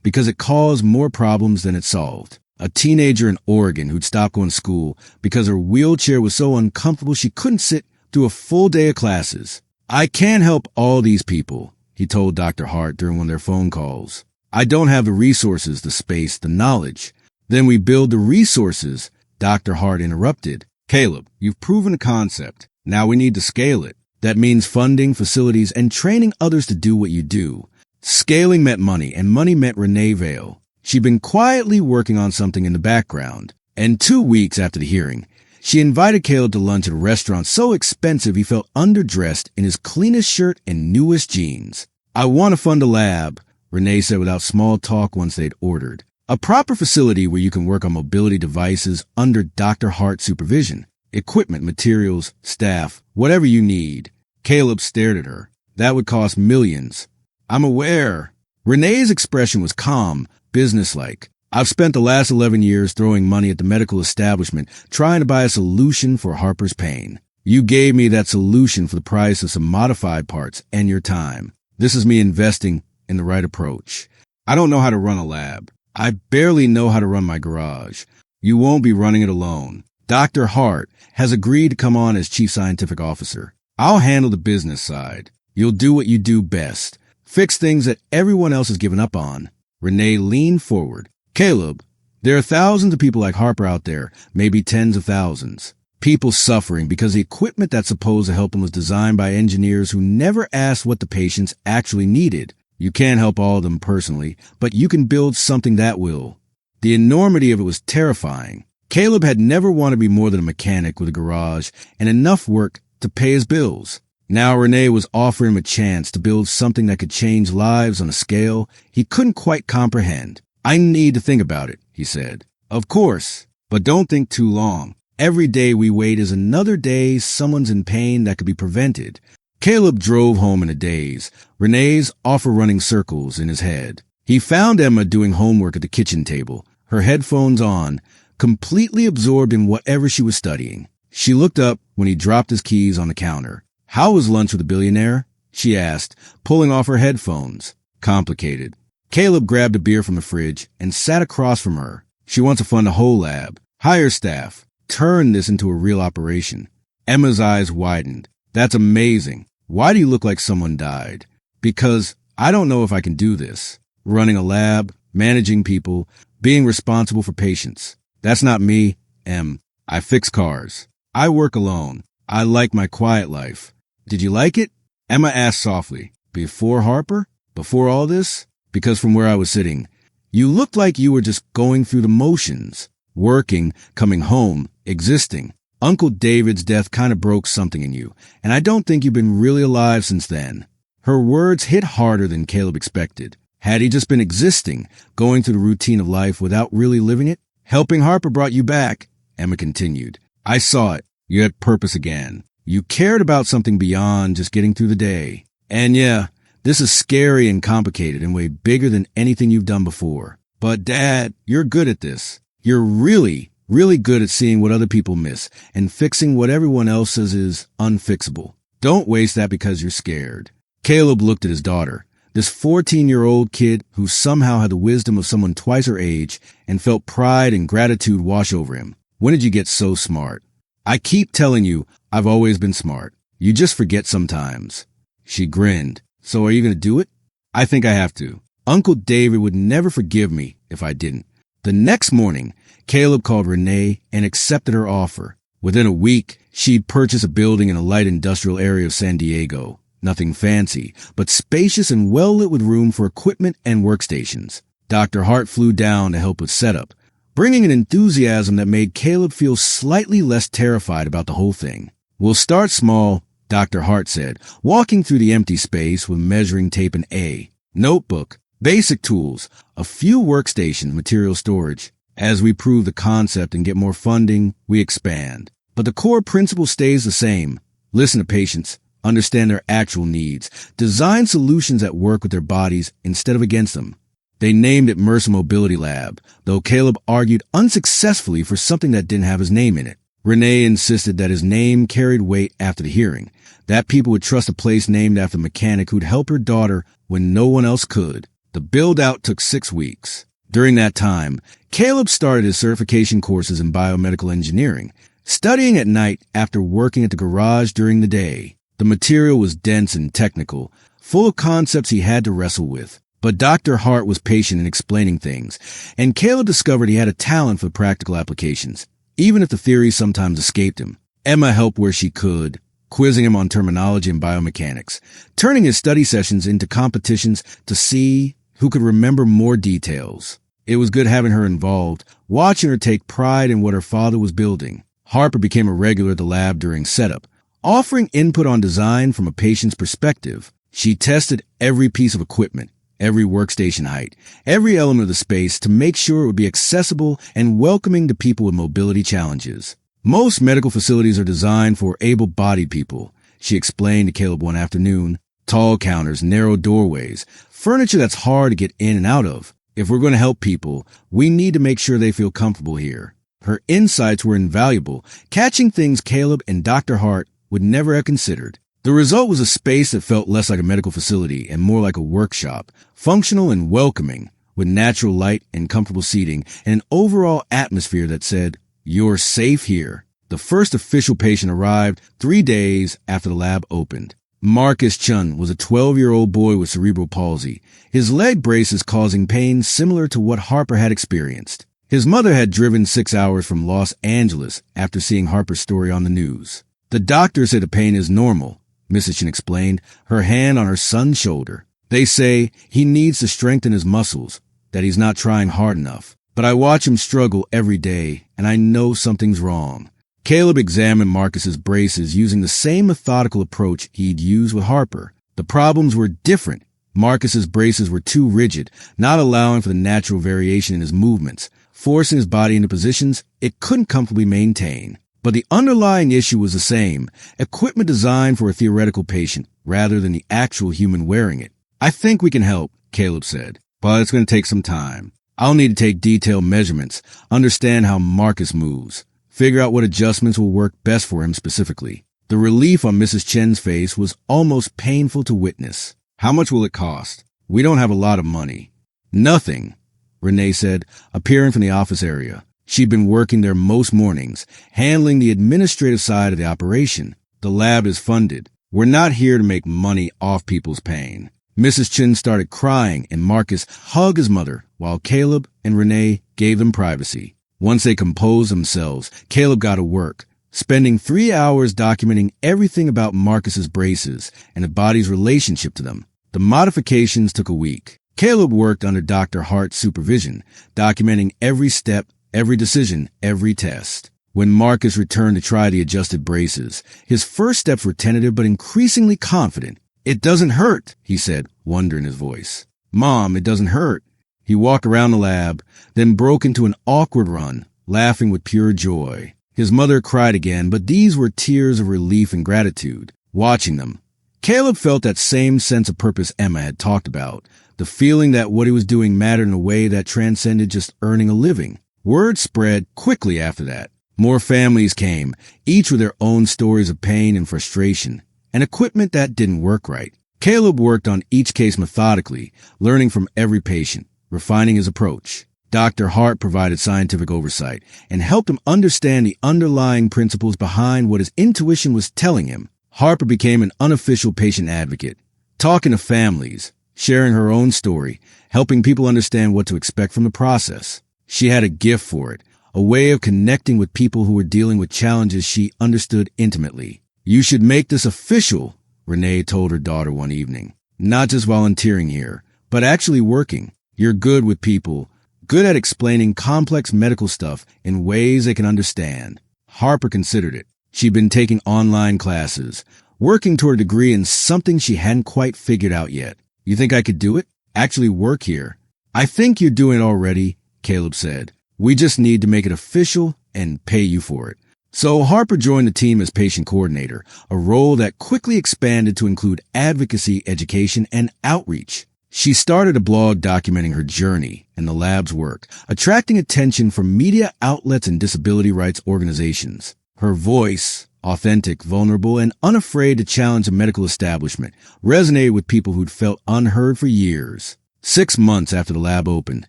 because it caused more problems than it solved. A teenager in Oregon who'd stopped going to school because her wheelchair was so uncomfortable she couldn't sit through a full day of classes. I can't help all these people, he told Dr. Hart during one of their phone calls. I don't have the resources, the space, the knowledge. Then we build the resources, Dr. Hart interrupted. Caleb, you've proven the concept. Now we need to scale it. That means funding, facilities, and training others to do what you do. Scaling meant money, and money meant Renee Vale. She'd been quietly working on something in the background. And 2 weeks after the hearing, she invited Caleb to lunch at a restaurant so expensive he felt underdressed in his cleanest shirt and newest jeans. I want to fund a lab, Renee said without small talk once they'd ordered. A proper facility where you can work on mobility devices under Dr. Hart's supervision. Equipment, materials, staff, whatever you need. Caleb stared at her. That would cost millions. I'm aware. Renee's expression was calm, businesslike. I've spent the last 11 years throwing money at the medical establishment trying to buy a solution for Harper's pain. You gave me that solution for the price of some modified parts and your time. This is me investing in the right approach. I don't know how to run a lab. I barely know how to run my garage. You won't be running it alone. Dr. Hart has agreed to come on as chief scientific officer. I'll handle the business side. You'll do what you do best. Fix things that everyone else has given up on. Renee leaned forward. Caleb, there are thousands of people like Harper out there, maybe tens of thousands. People suffering because the equipment that's supposed to help them was designed by engineers who never asked what the patients actually needed. You can't help all of them personally, but you can build something that will. The enormity of it was terrifying. Caleb had never wanted to be more than a mechanic with a garage and enough work to pay his bills. Now Renee was offering him a chance to build something that could change lives on a scale he couldn't quite comprehend. I need to think about it, he said. Of course, but don't think too long. Every day we wait is another day someone's in pain that could be prevented. Caleb drove home in a daze, Renee's offer running circles in his head. He found Emma doing homework at the kitchen table, her headphones on, completely absorbed in whatever she was studying. She looked up when he dropped his keys on the counter. How was lunch with the billionaire? She asked, pulling off her headphones. Complicated. Caleb grabbed a beer from the fridge and sat across from her. She wants to fund a whole lab, hire staff, turn this into a real operation. Emma's eyes widened. That's amazing. Why do you look like someone died? Because I don't know if I can do this. Running a lab, managing people, being responsible for patients. That's not me, Em. I fix cars. I work alone. I like my quiet life. Did you like it? Emma asked softly. Before Harper? Before all this? Because from where I was sitting, you looked like you were just going through the motions. Working, coming home, existing. Uncle David's death kind of broke something in you, and I don't think you've been really alive since then. Her words hit harder than Caleb expected. Had he just been existing, going through the routine of life without really living it? Helping Harper brought you back, Emma continued. I saw it. You had purpose again. You cared about something beyond just getting through the day. And yeah, this is scary and complicated and way bigger than anything you've done before. But Dad, you're good at this. You're really good at seeing what other people miss and fixing what everyone else says is unfixable. Don't waste that because you're scared. Caleb looked at his daughter, this 14-year-old kid who somehow had the wisdom of someone twice her age and felt pride and gratitude wash over him. When did you get so smart? I keep telling you, I've always been smart. You just forget sometimes. She grinned. So are you going to do it? I think I have to. Uncle David would never forgive me if I didn't. The next morning, Caleb called Renee and accepted her offer. Within a week, she'd purchased a building in a light industrial area of San Diego. Nothing fancy, but spacious and well-lit with room for equipment and workstations. Dr. Hart flew down to help with setup, bringing an enthusiasm that made Caleb feel slightly less terrified about the whole thing. We'll start small, Dr. Hart said, walking through the empty space with measuring tape and A, notebook, basic tools, a few workstations, material storage. As we prove the concept and get more funding, we expand. But the core principle stays the same. Listen to patients, understand their actual needs, design solutions that work with their bodies instead of against them. They named it Mercer Mobility Lab, though Caleb argued unsuccessfully for something that didn't have his name in it. Renee insisted that his name carried weight after the hearing, that people would trust a place named after a mechanic who'd help her daughter when no one else could. The build-out took 6 weeks. During that time, Caleb started his certification courses in biomedical engineering, studying at night after working at the garage during the day. The material was dense and technical, full of concepts he had to wrestle with. But Dr. Hart was patient in explaining things, and Caleb discovered he had a talent for practical applications, even if the theory sometimes escaped him. Emma helped where she could, quizzing him on terminology and biomechanics, turning his study sessions into competitions to see who could remember more details. It was good having her involved, watching her take pride in what her father was building. Harper became a regular at the lab during setup, offering input on design from a patient's perspective. She tested every piece of equipment, every workstation height, every element of the space to make sure it would be accessible and welcoming to people with mobility challenges. Most medical facilities are designed for able-bodied people, she explained to Caleb one afternoon. Tall counters, narrow doorways, furniture that's hard to get in and out of. If we're going to help people, we need to make sure they feel comfortable here. Her insights were invaluable, catching things Caleb and Dr. Hart would never have considered. The result was a space that felt less like a medical facility and more like a workshop, functional and welcoming, with natural light and comfortable seating and an overall atmosphere that said, "You're safe here." The first official patient arrived 3 days after the lab opened. Marcus Chun was a 12-year-old boy with cerebral palsy, his leg braces causing pain similar to what Harper had experienced. His mother had driven 6 hours from Los Angeles after seeing Harper's story on the news. "The doctor said the pain is normal," Mrs. Chun explained, her hand on her son's shoulder. "They say he needs to strengthen his muscles, that he's not trying hard enough. But I watch him struggle every day, and I know something's wrong." Caleb examined Marcus's braces using the same methodical approach he'd used with Harper. The problems were different. Marcus's braces were too rigid, not allowing for the natural variation in his movements, forcing his body into positions it couldn't comfortably maintain. But the underlying issue was the same, equipment designed for a theoretical patient rather than the actual human wearing it. "I think we can help," Caleb said, "but it's going to take some time. I'll need to take detailed measurements, understand how Marcus moves, figure out what adjustments will work best for him specifically." The relief on Mrs. Chen's face was almost painful to witness. "How much will it cost?" "We don't have a lot of money." "Nothing," Renee said, appearing from the office area. She'd been working there most mornings, handling the administrative side of the operation. "The lab is funded. We're not here to make money off people's pain." Mrs. Chen started crying, and Marcus hugged his mother, while Caleb and Renee gave them privacy. Once they composed themselves, Caleb got to work, spending 3 hours documenting everything about Marcus's braces and the body's relationship to them. The modifications took a week. Caleb worked under Dr. Hart's supervision, documenting every step, every decision, every test. When Marcus returned to try the adjusted braces, his first steps were tentative but increasingly confident. "It doesn't hurt," he said, wonder in his voice. "Mom, it doesn't hurt." He walked around the lab, then broke into an awkward run, laughing with pure joy. His mother cried again, but these were tears of relief and gratitude. Watching them, Caleb felt that same sense of purpose Emma had talked about, the feeling that what he was doing mattered in a way that transcended just earning a living. Word spread quickly after that. More families came, each with their own stories of pain and frustration, and equipment that didn't work right. Caleb worked on each case methodically, learning from every patient, refining his approach. Dr. Hart provided scientific oversight and helped him understand the underlying principles behind what his intuition was telling him. Harper became an unofficial patient advocate, talking to families, sharing her own story, helping people understand what to expect from the process. She had a gift for it, a way of connecting with people who were dealing with challenges she understood intimately. "You should make this official," Renee told her daughter one evening. "Not just volunteering here, but actually working. You're good with people, good at explaining complex medical stuff in ways they can understand." Harper considered it. She'd been taking online classes, working toward a degree in something she hadn't quite figured out yet. "You think I could do it? Actually work here?" "I think you're doing it already," Caleb said. "We just need to make it official and pay you for it." So Harper joined the team as patient coordinator, a role that quickly expanded to include advocacy, education, and outreach. She started a blog documenting her journey and the lab's work, attracting attention from media outlets and disability rights organizations. Her voice, authentic, vulnerable, and unafraid to challenge the medical establishment, resonated with people who'd felt unheard for years. 6 months after the lab opened,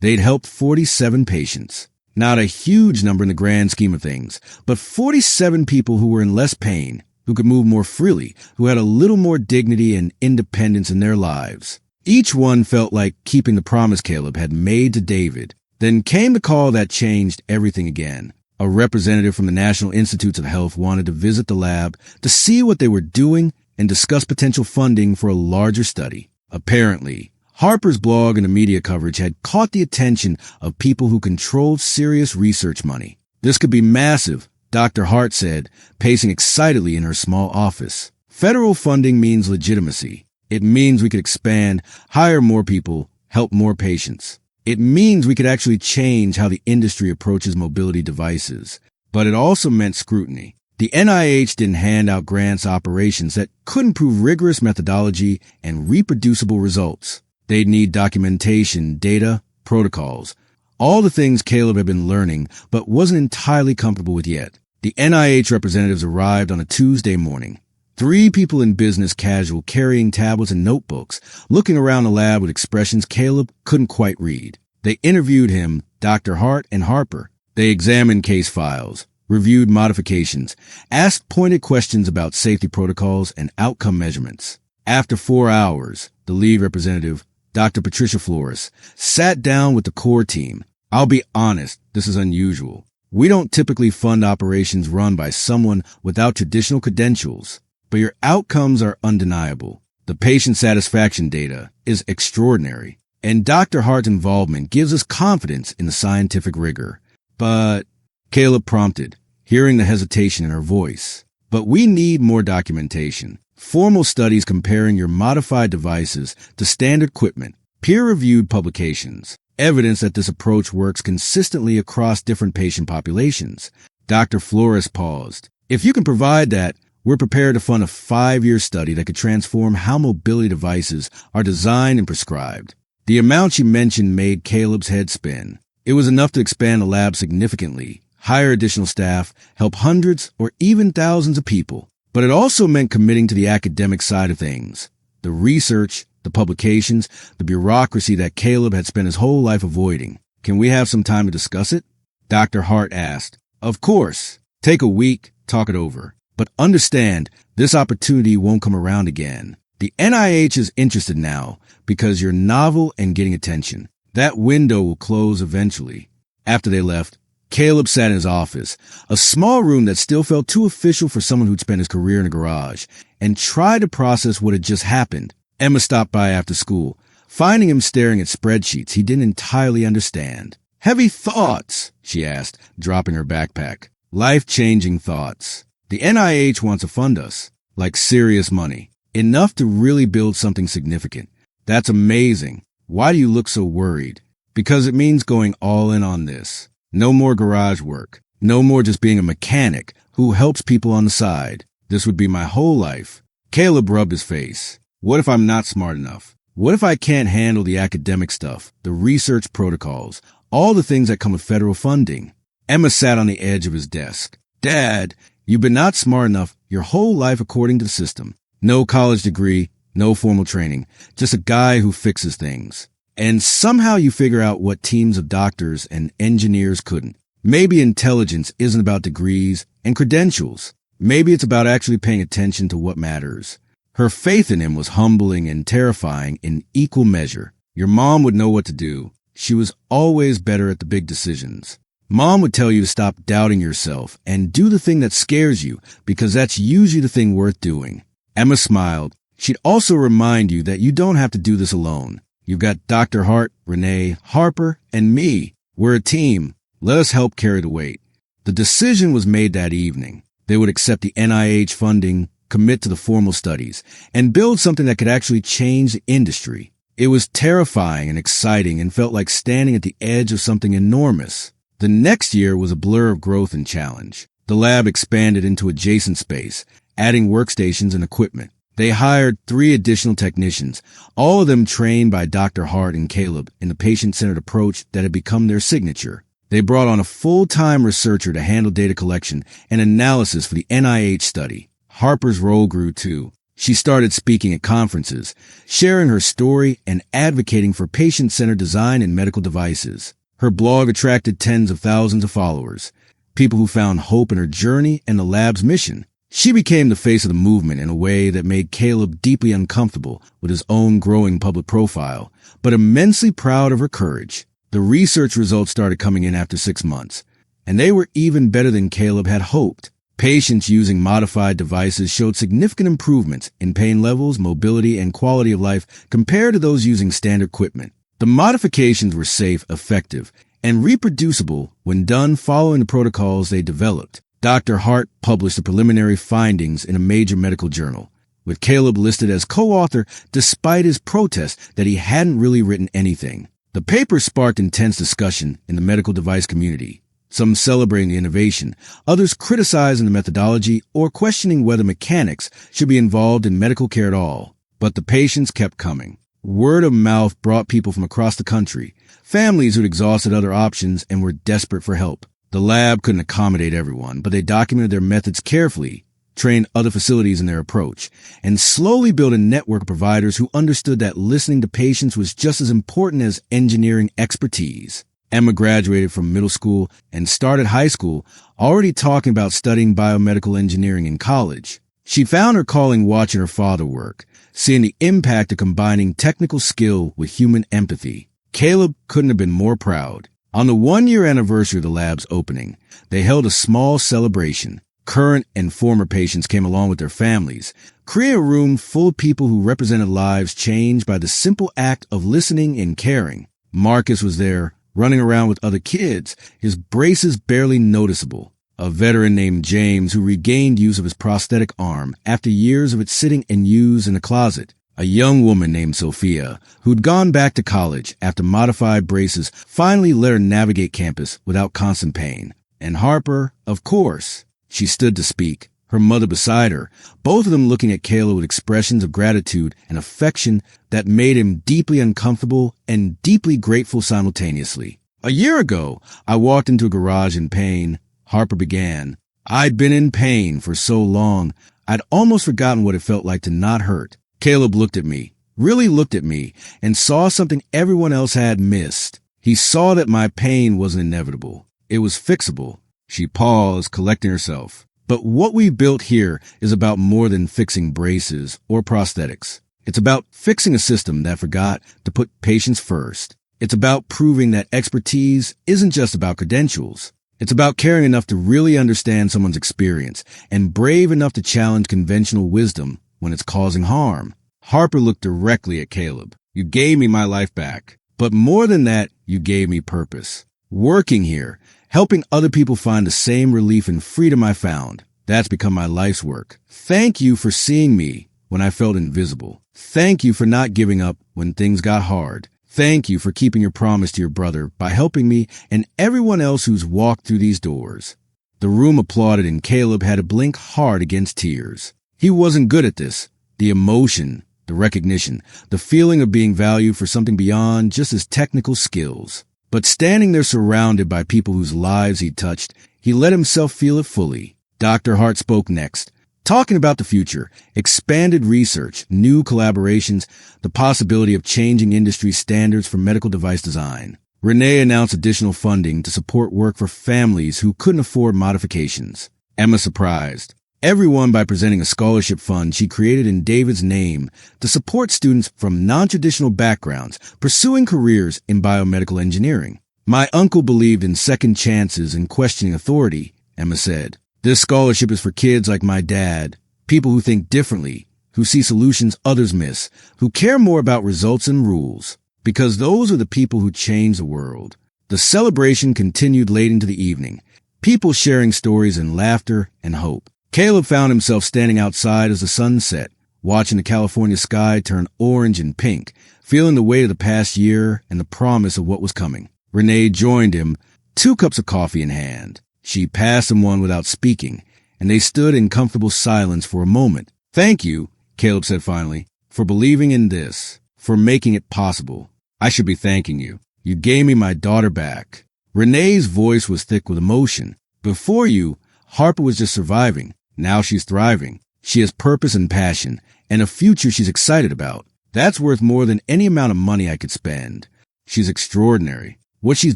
they'd helped 47 patients. Not a huge number in the grand scheme of things, but 47 people who were in less pain, who could move more freely, who had a little more dignity and independence in their lives. Each one felt like keeping the promise Caleb had made to David. Then came the call that changed everything again. A representative from the National Institutes of Health wanted to visit the lab to see what they were doing and discuss potential funding for a larger study. Apparently, Harper's blog and the media coverage had caught the attention of people who controlled serious research money. "This could be massive," Dr. Hart said, pacing excitedly in her small office. "Federal funding means legitimacy. It means we could expand, hire more people, help more patients. It means we could actually change how the industry approaches mobility devices. But it also meant scrutiny. The NIH didn't hand out grants to operations that couldn't prove rigorous methodology and reproducible results. They'd need documentation, data, protocols, all the things Caleb had been learning but wasn't entirely comfortable with yet. The NIH representatives arrived on a Tuesday morning. Three people in business casual carrying tablets and notebooks, looking around the lab with expressions Caleb couldn't quite read. They interviewed him, Dr. Hart and Harper. They examined case files, reviewed modifications, asked pointed questions about safety protocols and outcome measurements. After 4 hours, the lead representative, Dr. Patricia Flores, sat down with the core team. I'll be honest, this is unusual. We don't typically fund operations run by someone without traditional credentials, but your outcomes are undeniable. The patient satisfaction data is extraordinary, and Dr. Hart's involvement gives us confidence in the scientific rigor. But, Caleb prompted, hearing the hesitation in her voice. But we need more documentation. Formal studies comparing your modified devices to standard equipment, peer-reviewed publications, evidence that this approach works consistently across different patient populations. Dr. Flores paused. If you can provide that, we're prepared to fund a 5-year study that could transform how mobility devices are designed and prescribed. The amount she mentioned made Caleb's head spin. It was enough to expand the lab significantly, hire additional staff, help hundreds or even thousands of people. But it also meant committing to the academic side of things. The research, the publications, the bureaucracy that Caleb had spent his whole life avoiding. Can we have some time to discuss it? Dr. Hart asked. Of course. Take a week, talk it over. But understand, this opportunity won't come around again. The NIH is interested now because you're novel and getting attention. That window will close eventually. After they left, Caleb sat in his office, a small room that still felt too official for someone who'd spent his career in a garage, and tried to process what had just happened. Emma stopped by after school, finding him staring at spreadsheets he didn't entirely understand. Heavy thoughts, she asked, dropping her backpack. Life-changing thoughts. The NIH wants to fund us, like serious money, enough to really build something significant. That's amazing. Why do you look so worried? Because it means going all in on this. No more garage work. No more just being a mechanic who helps people on the side. This would be my whole life. Caleb rubbed his face. What if I'm not smart enough? What if I can't handle the academic stuff, the research protocols, all the things that come with federal funding? Emma sat on the edge of his desk. Dad, you've been not smart enough your whole life according to the system. No college degree, no formal training, just a guy who fixes things. And somehow you figure out what teams of doctors and engineers couldn't. Maybe intelligence isn't about degrees and credentials. Maybe it's about actually paying attention to what matters. Her faith in him was humbling and terrifying in equal measure. Your mom would know what to do. She was always better at the big decisions. Mom would tell you to stop doubting yourself and do the thing that scares you because that's usually the thing worth doing. Emma smiled. She'd also remind you that you don't have to do this alone. You've got Dr. Hart, Renee, Harper, and me. We're a team. Let us help carry the weight. The decision was made that evening. They would accept the NIH funding, commit to the formal studies, and build something that could actually change the industry. It was terrifying and exciting and felt like standing at the edge of something enormous. The next year was a blur of growth and challenge. The lab expanded into adjacent space, adding workstations and equipment. They hired 3 additional technicians, all of them trained by Dr. Hart and Caleb in the patient-centered approach that had become their signature. They brought on a full-time researcher to handle data collection and analysis for the NIH study. Harper's role grew too. She started speaking at conferences, sharing her story and advocating for patient-centered design in medical devices. Her blog attracted tens of thousands of followers, people who found hope in her journey and the lab's mission. She became the face of the movement in a way that made Caleb deeply uncomfortable with his own growing public profile, but immensely proud of her courage. The research results started coming in after 6 months, and they were even better than Caleb had hoped. Patients using modified devices showed significant improvements in pain levels, mobility, and quality of life compared to those using standard equipment. The modifications were safe, effective, and reproducible when done following the protocols they developed. Dr. Hart published the preliminary findings in a major medical journal, with Caleb listed as co-author despite his protest that he hadn't really written anything. The paper sparked intense discussion in the medical device community, some celebrating the innovation, others criticizing the methodology or questioning whether mechanics should be involved in medical care at all. But the patients kept coming. Word of mouth brought people from across the country, families who'd exhausted other options and were desperate for help. The lab couldn't accommodate everyone, but they documented their methods carefully, trained other facilities in their approach, and slowly built a network of providers who understood that listening to patients was just as important as engineering expertise. Emma graduated from middle school and started high school already talking about studying biomedical engineering in college. She found her calling watching her father work, seeing the impact of combining technical skill with human empathy. Caleb couldn't have been more proud. On the 1-year anniversary of the lab's opening, they held a small celebration. Current and former patients came along with their families, creating a room full of people who represented lives changed by the simple act of listening and caring. Marcus was there, running around with other kids, his braces barely noticeable. A veteran named James who regained use of his prosthetic arm after years of it sitting unused in a closet. A young woman named Sophia, who'd gone back to college after modified braces finally let her navigate campus without constant pain. And Harper, of course. She stood to speak, her mother beside her, both of them looking at Kayla with expressions of gratitude and affection that made him deeply uncomfortable and deeply grateful simultaneously. A year ago, I walked into a garage in pain. Harper began. I'd been in pain for so long, I'd almost forgotten what it felt like to not hurt. Caleb looked at me, really looked at me, and saw something everyone else had missed. He saw that my pain wasn't inevitable. It was fixable. She paused, collecting herself. But what we built here is about more than fixing braces or prosthetics. It's about fixing a system that forgot to put patients first. It's about proving that expertise isn't just about credentials. It's about caring enough to really understand someone's experience and brave enough to challenge conventional wisdom when it's causing harm. Harper looked directly at Caleb. You gave me my life back. But more than that, you gave me purpose. Working here, helping other people find the same relief and freedom I found. That's become my life's work. Thank you for seeing me when I felt invisible. Thank you for not giving up when things got hard. Thank you for keeping your promise to your brother by helping me and everyone else who's walked through these doors. The room applauded and Caleb had to blink hard against tears. He wasn't good at this. The emotion, the recognition, the feeling of being valued for something beyond just his technical skills. But standing there surrounded by people whose lives he touched, he let himself feel it fully. Dr. Hart spoke next, talking about the future, expanded research, new collaborations, the possibility of changing industry standards for medical device design. Renee announced additional funding to support work for families who couldn't afford modifications. Emma surprised everyone by presenting a scholarship fund she created in David's name to support students from non-traditional backgrounds pursuing careers in biomedical engineering. My uncle believed in second chances and questioning authority, Emma said. This scholarship is for kids like my dad, people who think differently, who see solutions others miss, who care more about results and rules, because those are the people who change the world. The celebration continued late into the evening, people sharing stories and laughter and hope. Caleb found himself standing outside as the sun set, watching the California sky turn orange and pink, feeling the weight of the past year and the promise of what was coming. Renee joined him, 2 cups of coffee in hand. She passed him one without speaking, and they stood in comfortable silence for a moment. Thank you, Caleb said finally, for believing in this, for making it possible. I should be thanking you. You gave me my daughter back. Renee's voice was thick with emotion. Before you, Harper was just surviving. Now she's thriving. She has purpose and passion, and a future she's excited about. That's worth more than any amount of money I could spend. She's extraordinary. What she's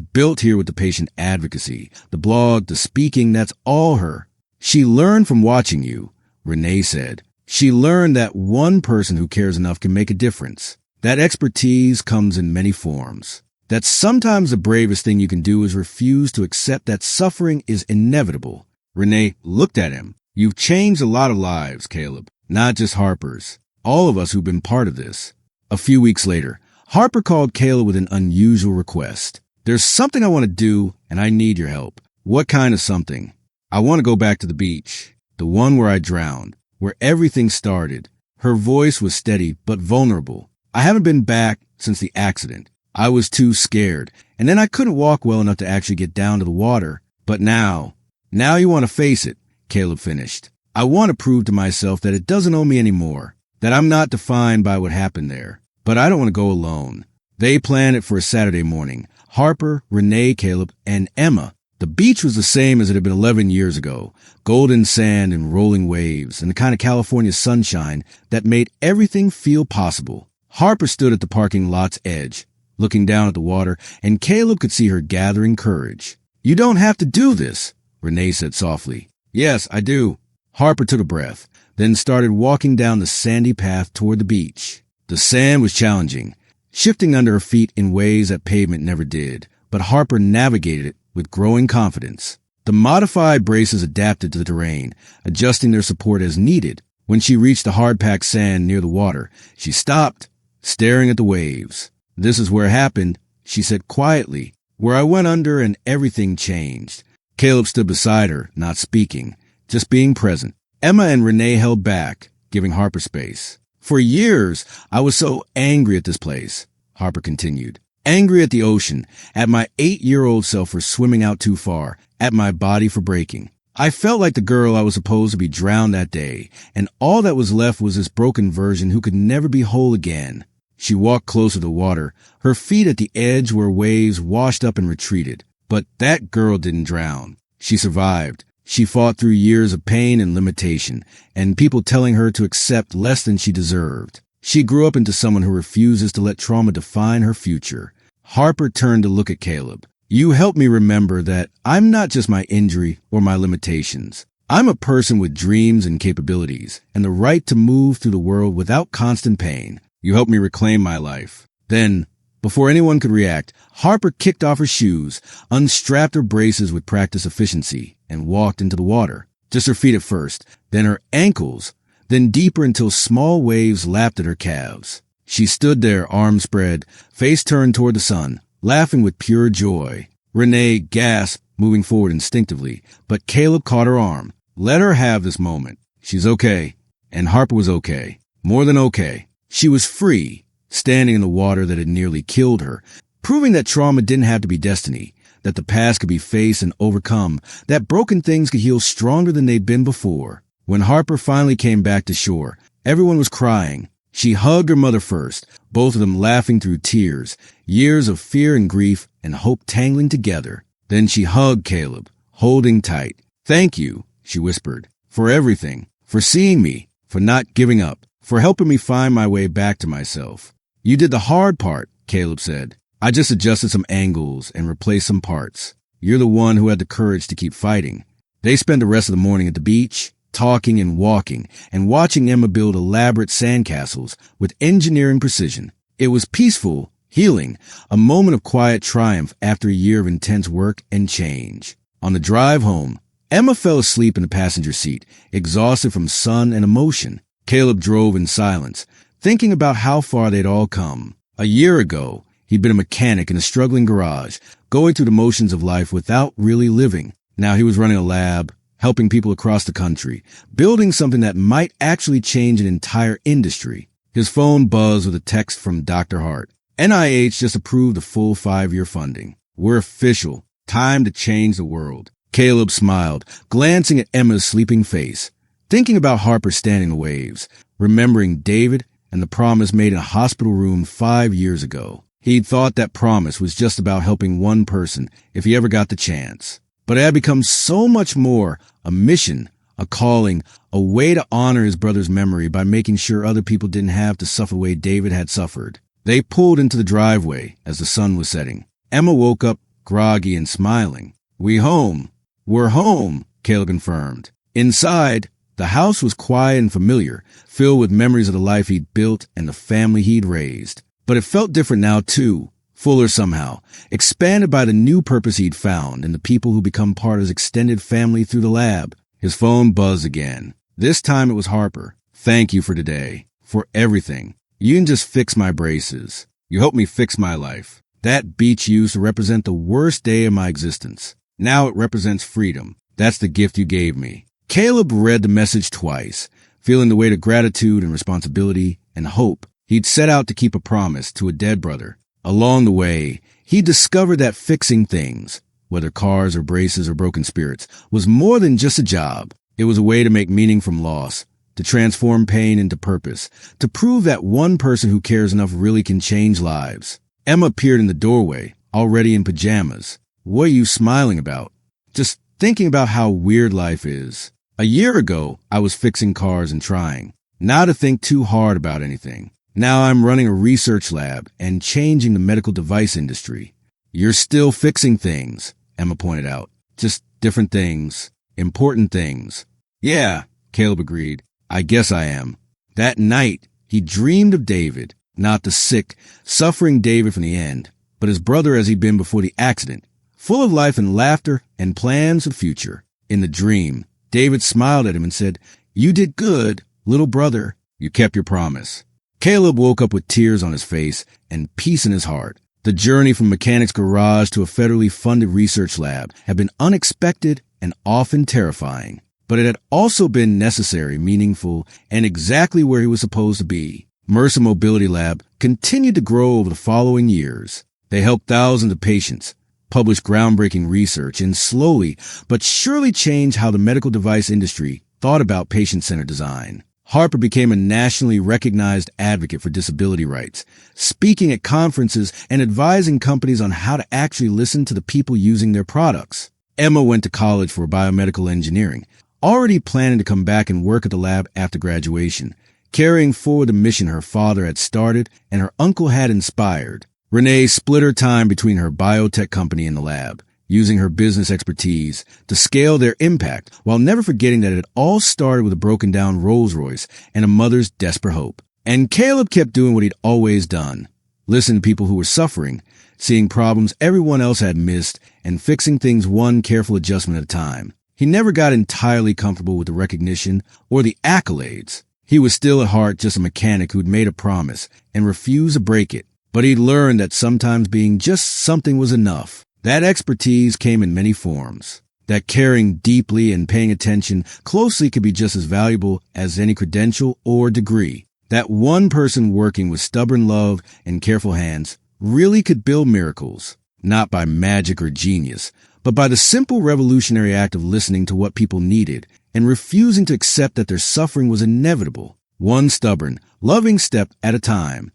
built here with the patient advocacy, the blog, the speaking, that's all her. She learned from watching you, Renee said. She learned that one person who cares enough can make a difference. That expertise comes in many forms. That sometimes the bravest thing you can do is refuse to accept that suffering is inevitable. Renee looked at him. You've changed a lot of lives, Caleb, not just Harper's. All of us who've been part of this. A few weeks later, Harper called Caleb with an unusual request. There's something I want to do, and I need your help. What kind of something? I want to go back to the beach, the one where I drowned, where everything started. Her voice was steady but vulnerable. I haven't been back since the accident. I was too scared, and then I couldn't walk well enough to actually get down to the water. But now you want to face it. Caleb finished. I want to prove to myself that it doesn't owe me anymore, that I'm not defined by what happened there. But I don't want to go alone. They planned it for a Saturday morning. Harper, Renee, Caleb, and Emma. The beach was the same as it had been 11 years ago, golden sand and rolling waves, and the kind of California sunshine that made everything feel possible. Harper stood at the parking lot's edge, looking down at the water, and Caleb could see her gathering courage. "You don't have to do this," Renee said softly. "Yes, I do." Harper took a breath, then started walking down the sandy path toward the beach. The sand was challenging, shifting under her feet in ways that pavement never did, but Harper navigated it with growing confidence. The modified braces adapted to the terrain, adjusting their support as needed. When she reached the hard-packed sand near the water, she stopped, staring at the waves. "This is where it happened," she said quietly, "where I went under and everything changed." Caleb stood beside her, not speaking, just being present. Emma and Renee held back, giving Harper space. "For years, I was so angry at this place," Harper continued. "Angry at the ocean, at my 8-year-old self for swimming out too far, at my body for breaking. I felt like the girl I was supposed to be drowned that day, and all that was left was this broken version who could never be whole again." She walked closer to the water, her feet at the edge where waves washed up and retreated. But that girl didn't drown. She survived. She fought through years of pain and limitation, and people telling her to accept less than she deserved. She grew up into someone who refuses to let trauma define her future. Harper turned to look at Caleb. "You help me remember that I'm not just my injury or my limitations. I'm a person with dreams and capabilities, and the right to move through the world without constant pain. You helped me reclaim my life." Then, before anyone could react, Harper kicked off her shoes, unstrapped her braces with practiced efficiency, and walked into the water. Just her feet at first, then her ankles, then deeper until small waves lapped at her calves. She stood there, arms spread, face turned toward the sun, laughing with pure joy. Renee gasped, moving forward instinctively, but Caleb caught her arm. "Let her have this moment. She's okay." And Harper was okay. More than okay. She was free, standing in the water that had nearly killed her, proving that trauma didn't have to be destiny, that the past could be faced and overcome, that broken things could heal stronger than they'd been before. When Harper finally came back to shore, everyone was crying. She hugged her mother first, both of them laughing through tears, years of fear and grief and hope tangling together. Then she hugged Caleb, holding tight. "Thank you," she whispered, "for everything, for seeing me, for not giving up, for helping me find my way back to myself." "You did the hard part," Caleb said. "I just adjusted some angles and replaced some parts. You're the one who had the courage to keep fighting." They spent the rest of the morning at the beach, talking and walking, and watching Emma build elaborate sandcastles with engineering precision. It was peaceful, healing, a moment of quiet triumph after a year of intense work and change. On the drive home, Emma fell asleep in the passenger seat, exhausted from sun and emotion. Caleb drove in silence, thinking about how far they'd all come. A year ago, he'd been a mechanic in a struggling garage, going through the motions of life without really living. Now he was running a lab, helping people across the country, building something that might actually change an entire industry. His phone buzzed with a text from Dr. Hart. NIH just approved a full 5-year funding. "We're official. Time to change the world." Caleb smiled, glancing at Emma's sleeping face, thinking about Harper standing the waves, remembering David and the promise made in a hospital room 5 years ago. He'd thought that promise was just about helping one person if he ever got the chance. But it had become so much more, a mission, a calling, a way to honor his brother's memory by making sure other people didn't have to suffer the way David had suffered. They pulled into the driveway as the sun was setting. Emma woke up groggy and smiling. "We home. We're home," Caleb confirmed. Inside, the house was quiet and familiar, filled with memories of the life he'd built and the family he'd raised. But it felt different now, too. Fuller somehow, expanded by the new purpose he'd found and the people who become part of his extended family through the lab. His phone buzzed again. This time it was Harper. "Thank you for today, for everything. You didn't just fix my braces. You helped me fix my life. That beach used to represent the worst day of my existence. Now it represents freedom. That's the gift you gave me." Caleb read the message twice, feeling the weight of gratitude and responsibility and hope. He'd set out to keep a promise to a dead brother. Along the way, he discovered that fixing things, whether cars or braces or broken spirits, was more than just a job. It was a way to make meaning from loss, to transform pain into purpose, to prove that one person who cares enough really can change lives. Emma appeared in the doorway, already in pajamas. "What are you smiling about?" Just thinking about how weird life is. A year ago, I was fixing cars and trying not to think too hard about anything. Now I'm running a research lab and changing the medical device industry. You're still fixing things, Emma pointed out. Just different things. Important things. Yeah, Caleb agreed. I guess I am. That night, he dreamed of David, not the sick, suffering David from the end, but his brother as he'd been before the accident, full of life and laughter and plans of the future. In the dream, David smiled at him and said, "You did good, little brother. You kept your promise." Caleb woke up with tears on his face and peace in his heart. The journey from mechanic's garage to a federally funded research lab had been unexpected and often terrifying, but it had also been necessary, meaningful, and exactly where he was supposed to be. Mercer Mobility Lab continued to grow over the following years. They helped thousands of patients, published groundbreaking research, and slowly but surely changed how the medical device industry thought about patient-centered design. Harper became a nationally recognized advocate for disability rights, speaking at conferences and advising companies on how to actually listen to the people using their products. Emma went to college for biomedical engineering, already planning to come back and work at the lab after graduation, carrying forward the mission her father had started and her uncle had inspired. Renee split her time between her biotech company and the lab, using her business expertise to scale their impact while never forgetting that it all started with a broken-down Rolls-Royce and a mother's desperate hope. And Caleb kept doing what he'd always done, listening to people who were suffering, seeing problems everyone else had missed, and fixing things one careful adjustment at a time. He never got entirely comfortable with the recognition or the accolades. He was still at heart just a mechanic who'd made a promise and refused to break it. But he'd learned that sometimes being just something was enough. That expertise came in many forms. That caring deeply and paying attention closely could be just as valuable as any credential or degree. That one person working with stubborn love and careful hands really could build miracles, not by magic or genius, but by the simple revolutionary act of listening to what people needed and refusing to accept that their suffering was inevitable, one stubborn, loving step at a time.